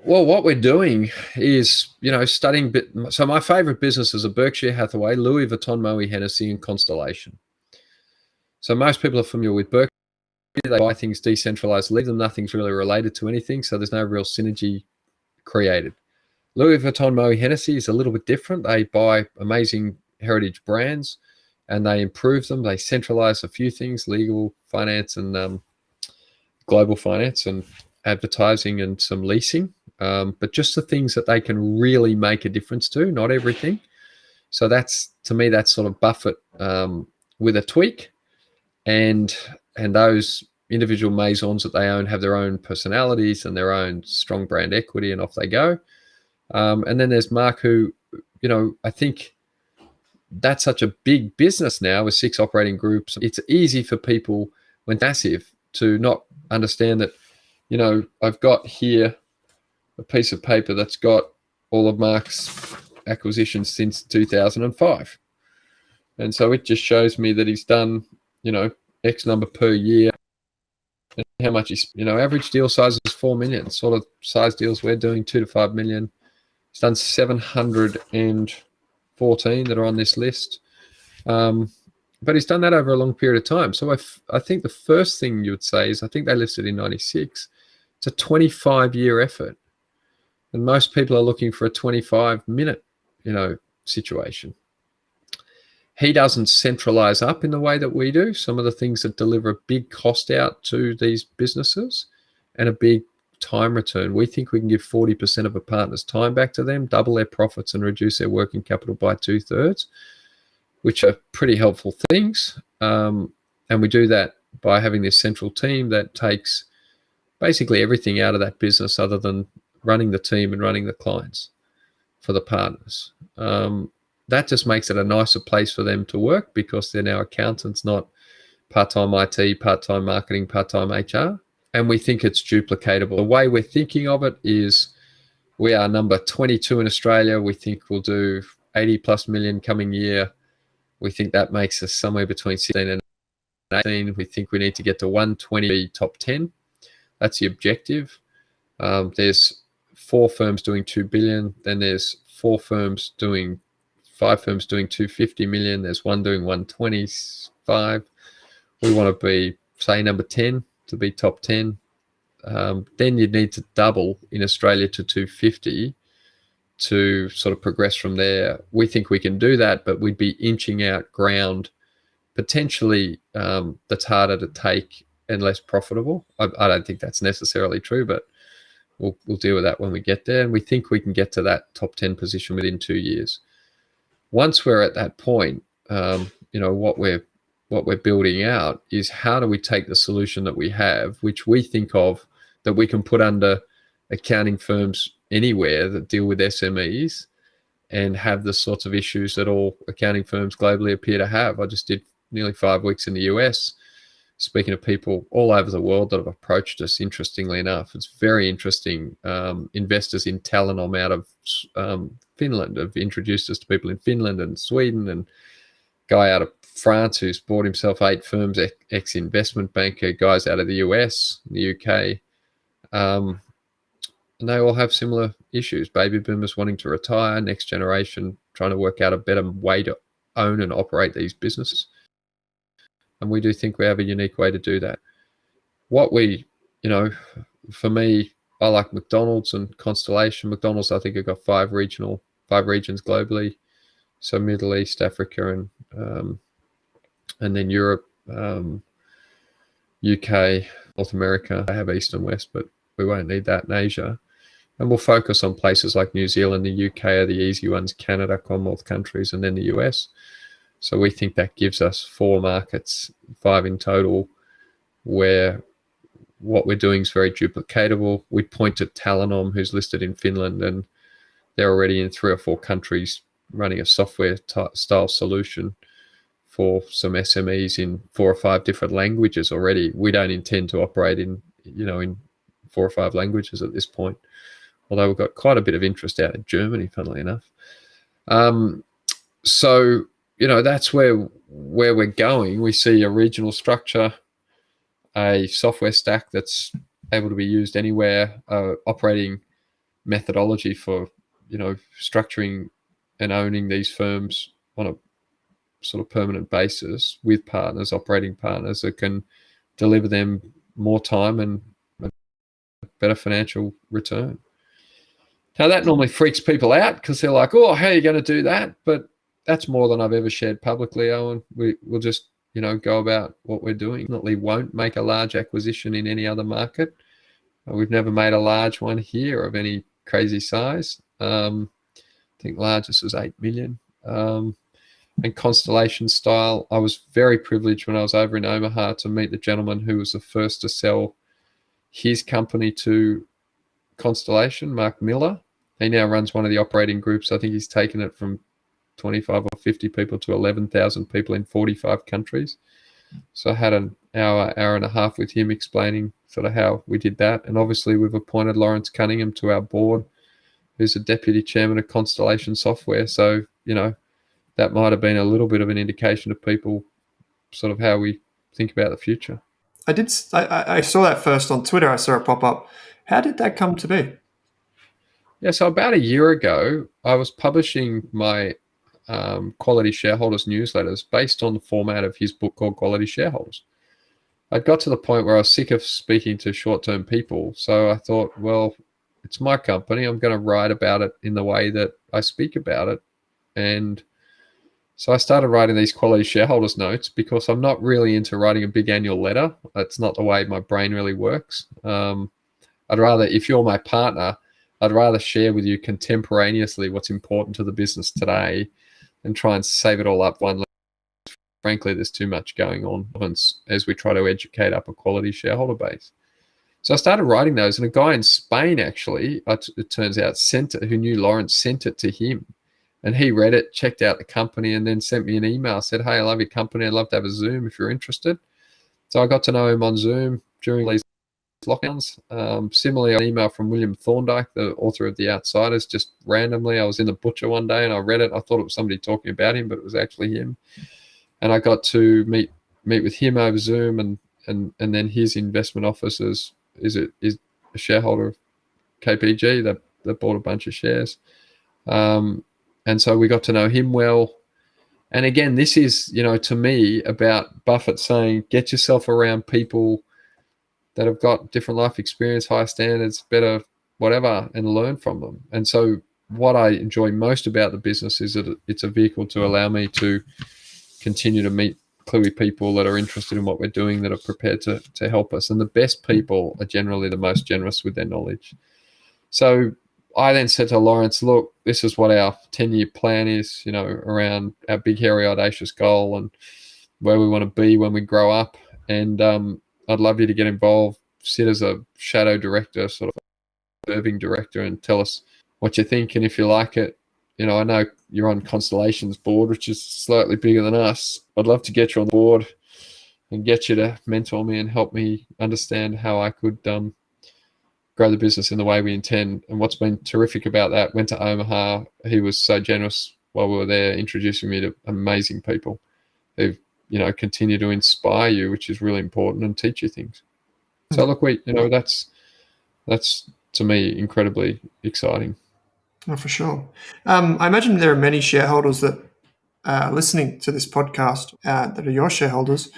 Well, what we're doing is, studying. So my favorite businesses are Berkshire Hathaway, Louis Vuitton, Moët Hennessy, and Constellation. So most people are familiar with Berkshire. They buy things decentralized, leave them, nothing's really related to anything, so there's no real synergy created. Louis Vuitton, Moët Hennessy is a little bit different. They buy amazing heritage brands and they improve them. They centralize a few things, legal, finance, and global finance and advertising and some leasing, but just the things that they can really make a difference to, not everything. So that's, to me, that's sort of Buffett with a tweak. And those individual maisons that they own have their own personalities and their own strong brand equity, and off they go. And then there's Mark, who, I think that's such a big business now with 6 operating groups. It's easy for people when massive to not understand that, I've got here a piece of paper that's got all of Mark's acquisitions since 2005. And so it just shows me that he's done, X number per year, and how much he's, average deal size is 4 million. Sort of size deals we're doing 2 to 5 million. He's done 714 that are on this list. But he's done that over a long period of time. So I think the first thing you would say is, I think they listed in 96. It's a 25-year effort. And most people are looking for a 25-minute, situation. He doesn't centralize up in the way that we do. Some of the things that deliver a big cost out to these businesses and a big time return. We think we can give 40% of a partner's time back to them, double their profits, and reduce their working capital by 2/3, which are pretty helpful things. And we do that by having this central team that takes basically everything out of that business other than running the team and running the clients for the partners. that just makes it a nicer place for them to work because they're now accountants, not part-time IT, part-time marketing, part-time HR. And we think it's duplicatable. The way we're thinking of it is we are number 22 in Australia. We think we'll do 80 plus million coming year. We think that makes us somewhere between 16 and 18. We think we need to get to 120 top 10. That's the objective. There's 4 firms doing 2 billion. Then there's 5 firms doing 250 million. There's one doing 125. We want to be, say, number 10 to be top 10. Then you'd need to double in Australia to 250 to sort of progress from there. We think we can do that, but we'd be inching out ground potentially that's harder to take and less profitable. I don't think that's necessarily true, but we'll deal with that when we get there. And we think we can get to that top 10 position within 2 years. Once we're at that point, what we're building out is how do we take the solution that we have, which we think of that we can put under accounting firms anywhere that deal with SMEs and have the sorts of issues that all accounting firms globally appear to have. I just did nearly 5 weeks in the US, speaking to people all over the world that have approached us, interestingly enough. It's very interesting. Investors in Telenom out of Finland have introduced us to people in Finland and Sweden, and guy out of France who's bought himself 8 firms, ex-investment banker, guys out of the US, the UK. And they all have similar issues. Baby boomers wanting to retire, next generation trying to work out a better way to own and operate these businesses. And we do think we have a unique way to do that. What we, for me, I like McDonald's and Constellation. McDonald's, I think, have got 5 regions globally. So Middle East, Africa, and then Europe, UK, North America. They have East and West, but we won't need that in Asia. And we'll focus on places like New Zealand, the UK are the easy ones, Canada, Commonwealth countries, and then the US. So we think that gives us 4 markets, 5 in total, where what we're doing is very duplicatable. We point to Telenom, who's listed in Finland, and they're already in 3 or 4 countries running a software style solution for some SMEs in 4 or 5 different languages already. We don't intend to operate in 4 or 5 languages at this point, although we've got quite a bit of interest out in Germany, funnily enough. So that's where we're going. We see a regional structure, a software stack that's able to be used anywhere, operating methodology for structuring and owning these firms on a sort of permanent basis with partners, operating partners that can deliver them more time and a better financial return. Now that normally freaks people out because they're like, oh, how are you going to do that? But that's more than I've ever shared publicly, Owen. We'll just, go about what we're doing. We won't make a large acquisition in any other market. We've never made a large one here of any crazy size. I think largest was 8 million. And Constellation style, I was very privileged when I was over in Omaha to meet the gentleman who was the first to sell his company to Constellation, Mark Miller. He now runs one of the operating groups. I think he's taken it from 25 or 50 people to 11,000 people in 45 countries. So I had an hour and a half with him explaining sort of how we did that. And obviously we've appointed Lawrence Cunningham to our board, who's a deputy chairman of Constellation Software. So, that might have been a little bit of an indication to people sort of how we think about the future. I saw that first on Twitter. I saw it pop up. How did that come to be? Yeah, so about a year ago, I was publishing my Quality Shareholders newsletters based on the format of his book called Quality Shareholders. I got to the point where I was sick of speaking to short-term people. So I thought, well, it's my company. I'm going to write about it in the way that I speak about it. And so I started writing these Quality Shareholders notes because I'm not really into writing a big annual letter. That's not the way my brain really works. I'd rather, if you're my partner, I'd rather share with you contemporaneously what's important to the business today and try and save it all up one. Frankly, there's too much going on as we try to educate up a quality shareholder base. So I started writing those, and a guy in Spain actually, it turns out, who knew Lawrence, sent it to him. And he read it, checked out the company, and then sent me an email, said, "Hey, I love your company. I'd love to have a Zoom if you're interested." So I got to know him on Zoom during these lockdowns. Similarly, an email from William Thorndike, the author of The Outsiders, just randomly. I was in the butcher one day and I read it. I thought it was somebody talking about him, but it was actually him. And I got to meet with him over Zoom, and then his investment office is a shareholder of KPG. They bought a bunch of shares. And so we got to know him well. And again, this is, to me, about Buffett saying, get yourself around people that have got different life experience, higher standards, better whatever, and learn from them. And so what I enjoy most about the business is that it's a vehicle to allow me to continue to meet clearly people that are interested in what we're doing, that are prepared to help us. And the best people are generally the most generous with their knowledge. So I then said to Lawrence, look, this is what our 10-year plan is, around our big, hairy, audacious goal and where we want to be when we grow up. And I'd love you to get involved, sit as a shadow director, sort of serving director, and tell us what you think. And if you like it, I know you're on Constellation's board, which is slightly bigger than us. I'd love to get you on the board and get you to mentor me and help me understand how I could grow the business in the way we intend. And what's been terrific about that, went to Omaha. He was so generous while we were there, introducing me to amazing people who, continue to inspire you, which is really important, and teach you things. So look, that's to me incredibly exciting. Oh, for sure. I imagine there are many shareholders that are listening to this podcast that are your shareholders,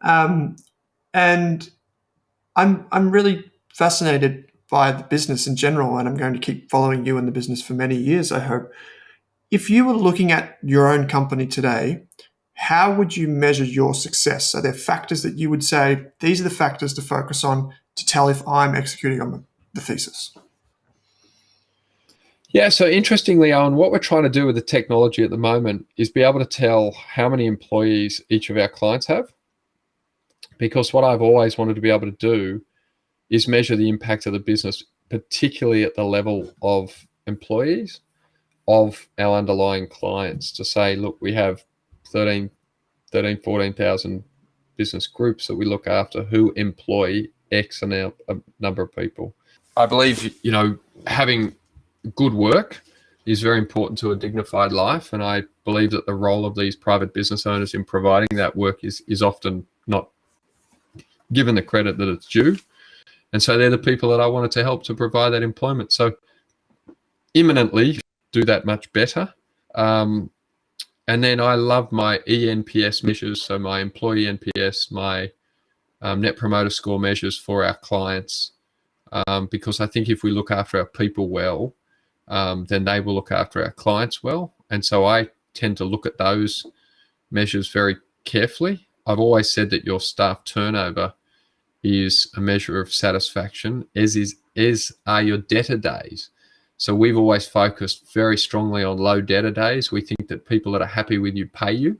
and I'm really fascinated by the business in general, and I'm going to keep following you in the business for many years, I hope. If you were looking at your own company today, how would you measure your success? Are there factors that you would say, these are the factors to focus on to tell if I'm executing on the thesis? Yeah, so interestingly, Owen, what we're trying to do with the technology at the moment is be able to tell how many employees each of our clients have. Because what I've always wanted to be able to do is measure the impact of the business, particularly at the level of employees, of our underlying clients, to say, look, we have 14,000 business groups that we look after who employ X amount, a number of people. I believe, having good work is very important to a dignified life. And I believe that the role of these private business owners in providing that work is often not given the credit that it's due. And so they're the people that I wanted to help to provide that employment. So imminently do that much better. And then I love my ENPS measures, so my employee NPS, my net promoter score measures for our clients, because I think if we look after our people well, then they will look after our clients well. And so I tend to look at those measures very carefully. I've always said that your staff turnover is a measure of satisfaction, as are your debtor days. So we've always focused very strongly on low debtor days. We think that people that are happy with you pay you,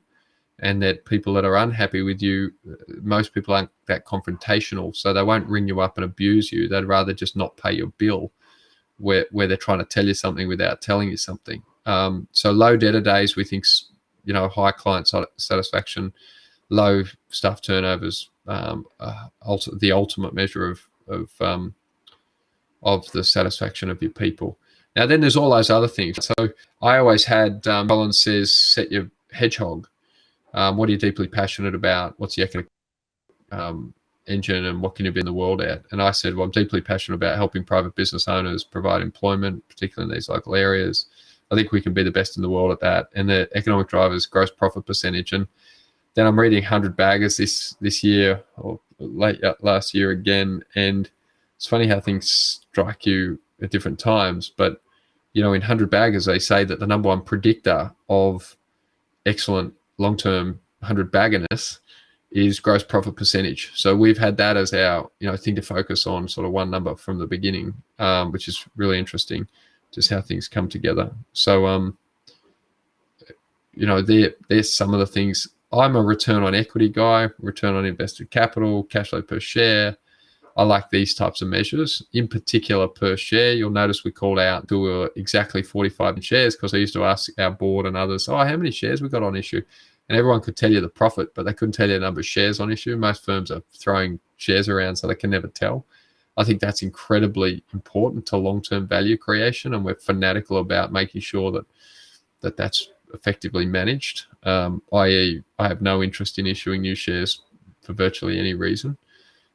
and that people that are unhappy with you, most people aren't that confrontational, so they won't ring you up and abuse you. They'd rather just not pay your bill where they're trying to tell you something without telling you something. So low debtor days, we think, high client satisfaction, low staff turnovers, the ultimate measure of the satisfaction of your people. Now, then there's all those other things. So I always had, Colin says, set your hedgehog. What are you deeply passionate about? What's the economic engine, and what can you be in the world at? And I said, well, I'm deeply passionate about helping private business owners provide employment, particularly in these local areas. I think we can be the best in the world at that. And the economic drivers, gross profit percentage. And then I'm reading 100 Baggers this year, or late last year again. And it's funny how things strike you at different times. But, in 100 Baggers, they say that the number one predictor of excellent long-term 100 baggerness is gross profit percentage. So we've had that as our, thing to focus on, sort of one number from the beginning, which is really interesting, just how things come together. So, there's some of the things. I'm a return on equity guy, return on invested capital, cash flow per share. I like these types of measures, in particular per share. You'll notice we called out to exactly 45 shares because I used to ask our board and others, oh, how many shares we got on issue? And everyone could tell you the profit, but they couldn't tell you the number of shares on issue. Most firms are throwing shares around so they can never tell. I think that's incredibly important to long-term value creation, and we're fanatical about making sure that that's effectively managed, i.e. I have no interest in issuing new shares for virtually any reason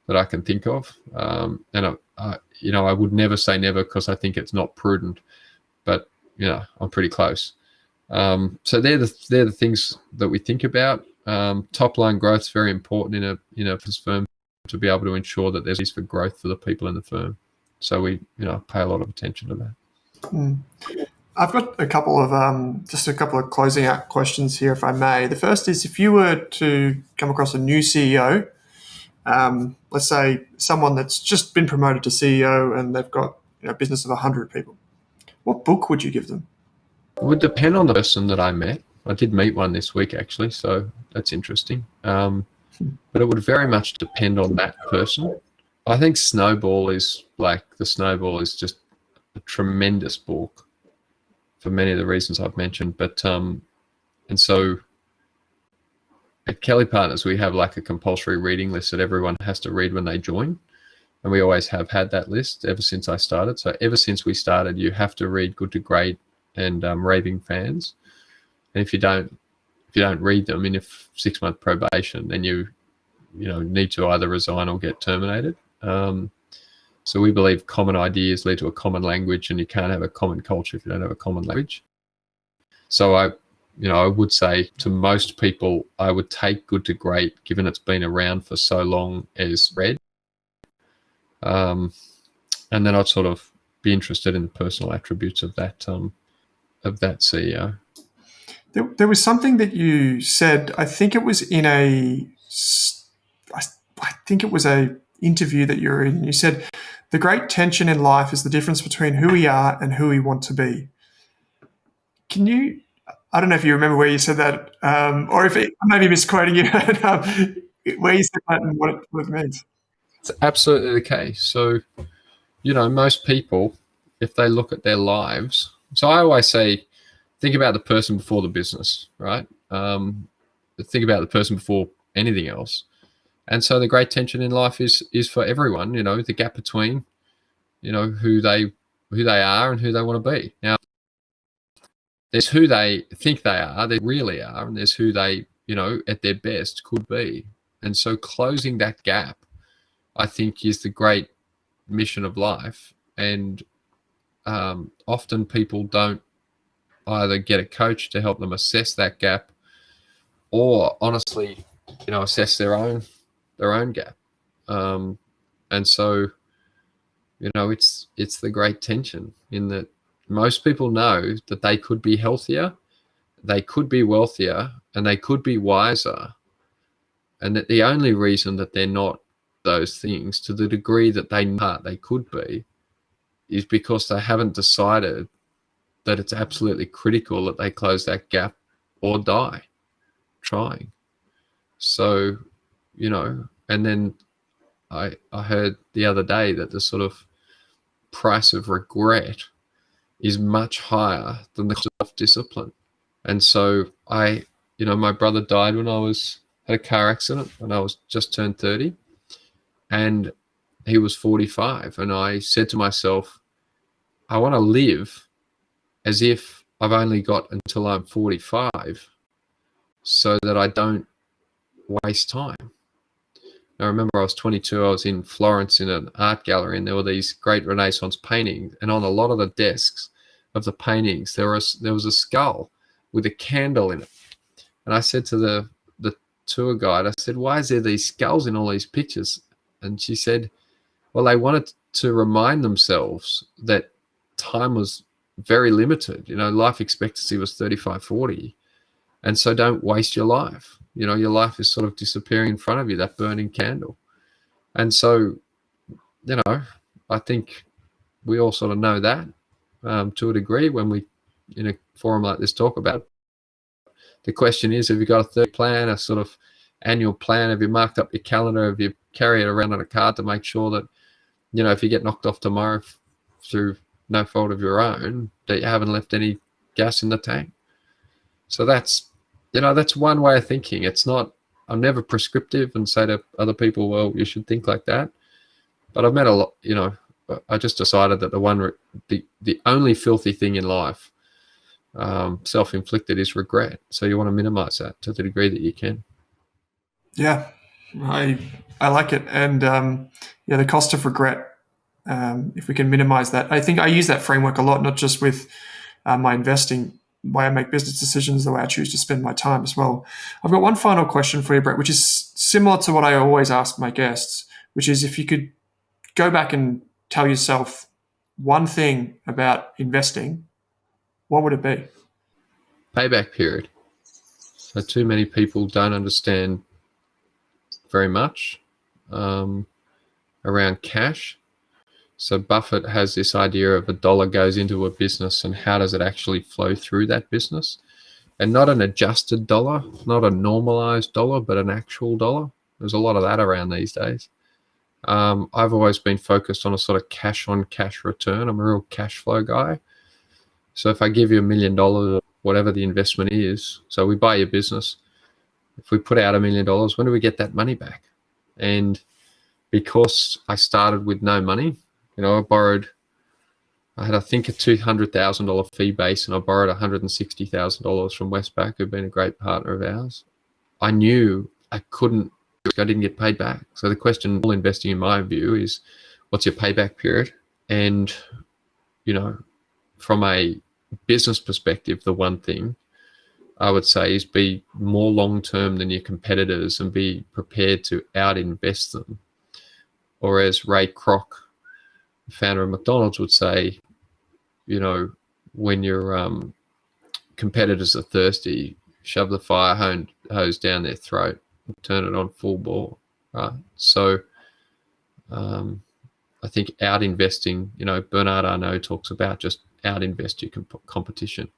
that I can think of. And I would never say never because I think it's not prudent, but I'm pretty close. So they're the things that we think about. Top line growth is very important in a firm to be able to ensure that there's for growth for the people in the firm. So we pay a lot of attention to that. I've got a couple of closing out questions here, if I may. The first is, if you were to come across a new CEO, let's say someone that's just been promoted to CEO and they've got a business of 100 people, what book would you give them? It would depend on the person that I met. I did meet one this week, actually, so that's interesting. But it would very much depend on that person. I think Snowball is just a tremendous book for many of the reasons I've mentioned. But and so at Kelly Partners, we have like a compulsory reading list that everyone has to read when they join. And we always have had that list ever since I started. So ever since we started, you have to read Good to Great and Raving Fans. And if you don't read them in a 6-month probation, then you need to either resign or get terminated. So we believe common ideas lead to a common language, and you can't have a common culture if you don't have a common language. So I would say to most people, I would take Good to Great, given it's been around for so long, as read. And then I'd sort of be interested in the personal attributes of that CEO. There was something that you said. I think it was in a interview that you were in. You said the great tension in life is the difference between who we are and who we want to be. Can you? I don't know if you remember where you said that, or if I may be misquoting you. Where you said that and what it means. It's absolutely the case. So, most people, if they look at their lives, so I always say, think about the person before the business, right? Think about the person before anything else. And so the great tension in life is for everyone, the gap between, who they are and who they want to be. Now, there's who they think they really are, and there's who they, at their best could be. And so closing that gap, I think, is the great mission of life. And often people don't either get a coach to help them assess that gap, or honestly, assess their own gap. And so, it's the great tension in that most people know that they could be healthier, they could be wealthier, and they could be wiser. And that the only reason that they're not those things to the degree that they could be is because they haven't decided that it's absolutely critical that they close that gap or die trying. So, and then I heard the other day that the sort of price of regret is much higher than the cost of discipline. And so my brother died when I had a car accident when I was just turned 30, and he was 45. And I said to myself, I want to live as if I've only got until I'm 45 so that I don't waste time. I remember I was 22, I was in Florence in an art gallery, and there were these great Renaissance paintings, and on a lot of the desks of the paintings, there was a skull with a candle in it. And I said to the tour guide, I said, why is there these skulls in all these pictures? And she said, well, they wanted to remind themselves that time was very limited. Life expectancy was 35, 40. And so don't waste your life. Your life is sort of disappearing in front of you, that burning candle. And so, I think we all sort of know that to a degree when we, in a forum like this, talk about it. The question is, have you got a third plan, a sort of annual plan? Have you marked up your calendar? Have you carry it around on a card to make sure that, if you get knocked off tomorrow through no fault of your own, that you haven't left any gas in the tank? So that's one way of thinking. It's not, I'm never prescriptive and say to other people, well, you should think like that. But I've met a lot, I just decided that the only filthy thing in life, self-inflicted, is regret. So you want to minimize that to the degree that you can. Yeah, I like it. And the cost of regret, if we can minimize that. I think I use that framework a lot, not just with my investing, way I make business decisions, the way I choose to spend my time as well. I've got one final question for you, Brett, which is similar to what I always ask my guests, which is if you could go back and tell yourself one thing about investing, what would it be? Payback period. So too many people don't understand very much around cash. So Buffett has this idea of $1 goes into a business and how does it actually flow through that business? And not an adjusted dollar, not a normalized dollar, but an actual dollar. There's a lot of that around these days. I've always been focused on a sort of cash on cash return. I'm a real cash flow guy. So if I give you $1 million, whatever the investment is, so we buy your business, if we put out $1 million, when do we get that money back? And because I started with no money, I had, I think, a $200,000 fee base, and I borrowed $160,000 from Westpac, who've been a great partner of ours. I knew I didn't get paid back. So the question, all investing in my view, is what's your payback period? And, from a business perspective, the one thing I would say is be more long-term than your competitors and be prepared to out-invest them. Or as Ray Kroc, the founder of McDonald's, would say, when your competitors are thirsty, shove the fire hose down their throat, turn it on full bore, right? So I think out-investing, Bernard Arnault talks about just out-invest your competition.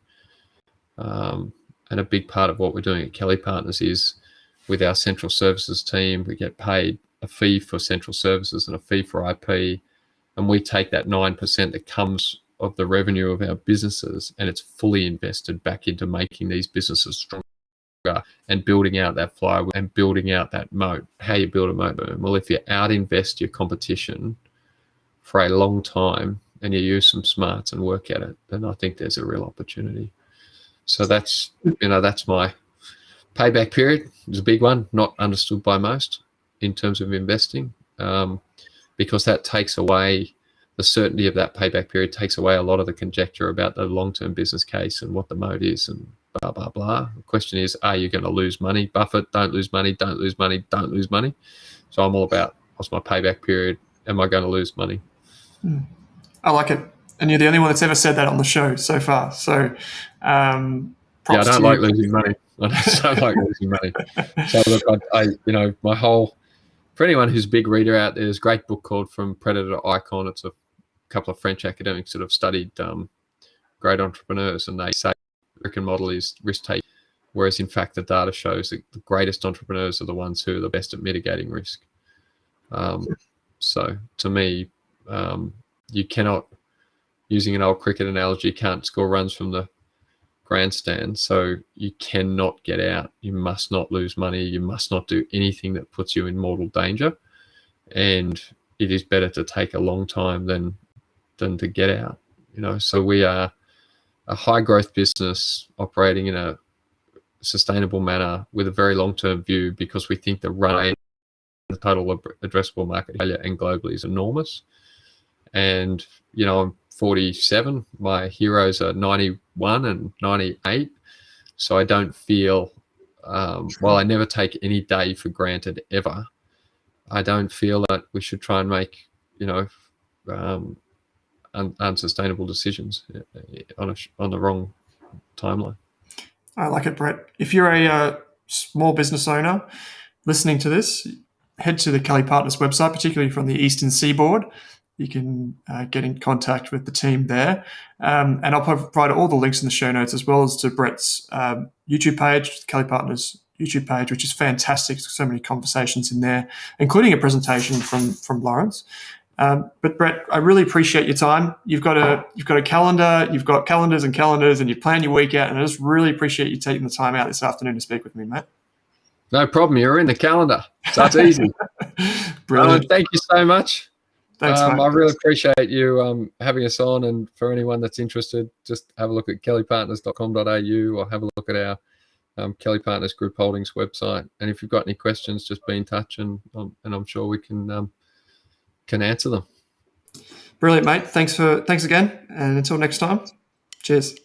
And a big part of what we're doing at Kelly Partners is with our central services team, we get paid a fee for central services and a fee for IP. And we take that 9% that comes of the revenue of our businesses, and it's fully invested back into making these businesses stronger and building out that flywheel and building out that moat. How you build a moat? Well, if you out-invest your competition for a long time and you use some smarts and work at it, then I think there's a real opportunity. So that's my payback period. It's a big one, not understood by most in terms of investing, because that takes away the certainty of that payback period, takes away a lot of the conjecture about the long-term business case and what the moat is and blah, blah, blah. The question is, are you going to lose money? Buffett, don't lose money, don't lose money, don't lose money. So I'm all about, what's my payback period? Am I going to lose money? I like it. And you're the only one that's ever said that on the show so far. So I don't like losing money. I don't like losing money. So look, my whole, for anyone who's a big reader out there, there's a great book called From Predator to Icon. It's a couple of French academics that have studied great entrepreneurs, and they say the American model is risk-taking, whereas in fact the data shows that the greatest entrepreneurs are the ones who are the best at mitigating risk. So to me, you cannot, using an old cricket analogy, can't score runs from the grandstand. So you cannot get out. You must not lose money. You must not do anything that puts you in mortal danger. And it is better to take a long time than to get out. So we are a high growth business operating in a sustainable manner with a very long-term view, because we think the range, the total addressable market and globally is enormous. And, I'm 47, my heroes are 91 and 98. So I don't feel, while I never take any day for granted ever, I don't feel that we should try and make, unsustainable decisions on the wrong timeline. I like it, Brett. If you're a small business owner listening to this, head to the Kelly Partners website, particularly from the Eastern Seaboard. You can get in contact with the team there. And I'll provide all the links in the show notes, as well as to Brett's YouTube page, Kelly Partners YouTube page, which is fantastic. So many conversations in there, including a presentation from Lawrence. But Brett, I really appreciate your time. You've got a calendar, you've got calendars and calendars, and you plan your week out. And I just really appreciate you taking the time out this afternoon to speak with me, mate. No problem. You're in the calendar, so it's easy. Brilliant. Thank you so much. Thanks, mate. I really appreciate you having us on. And for anyone that's interested, just have a look at kellypartners.com.au or have a look at our Kelly Partners Group Holdings website. And if you've got any questions, just be in touch, and I'm sure we can answer them. Brilliant, mate. Thanks again. And until next time, cheers.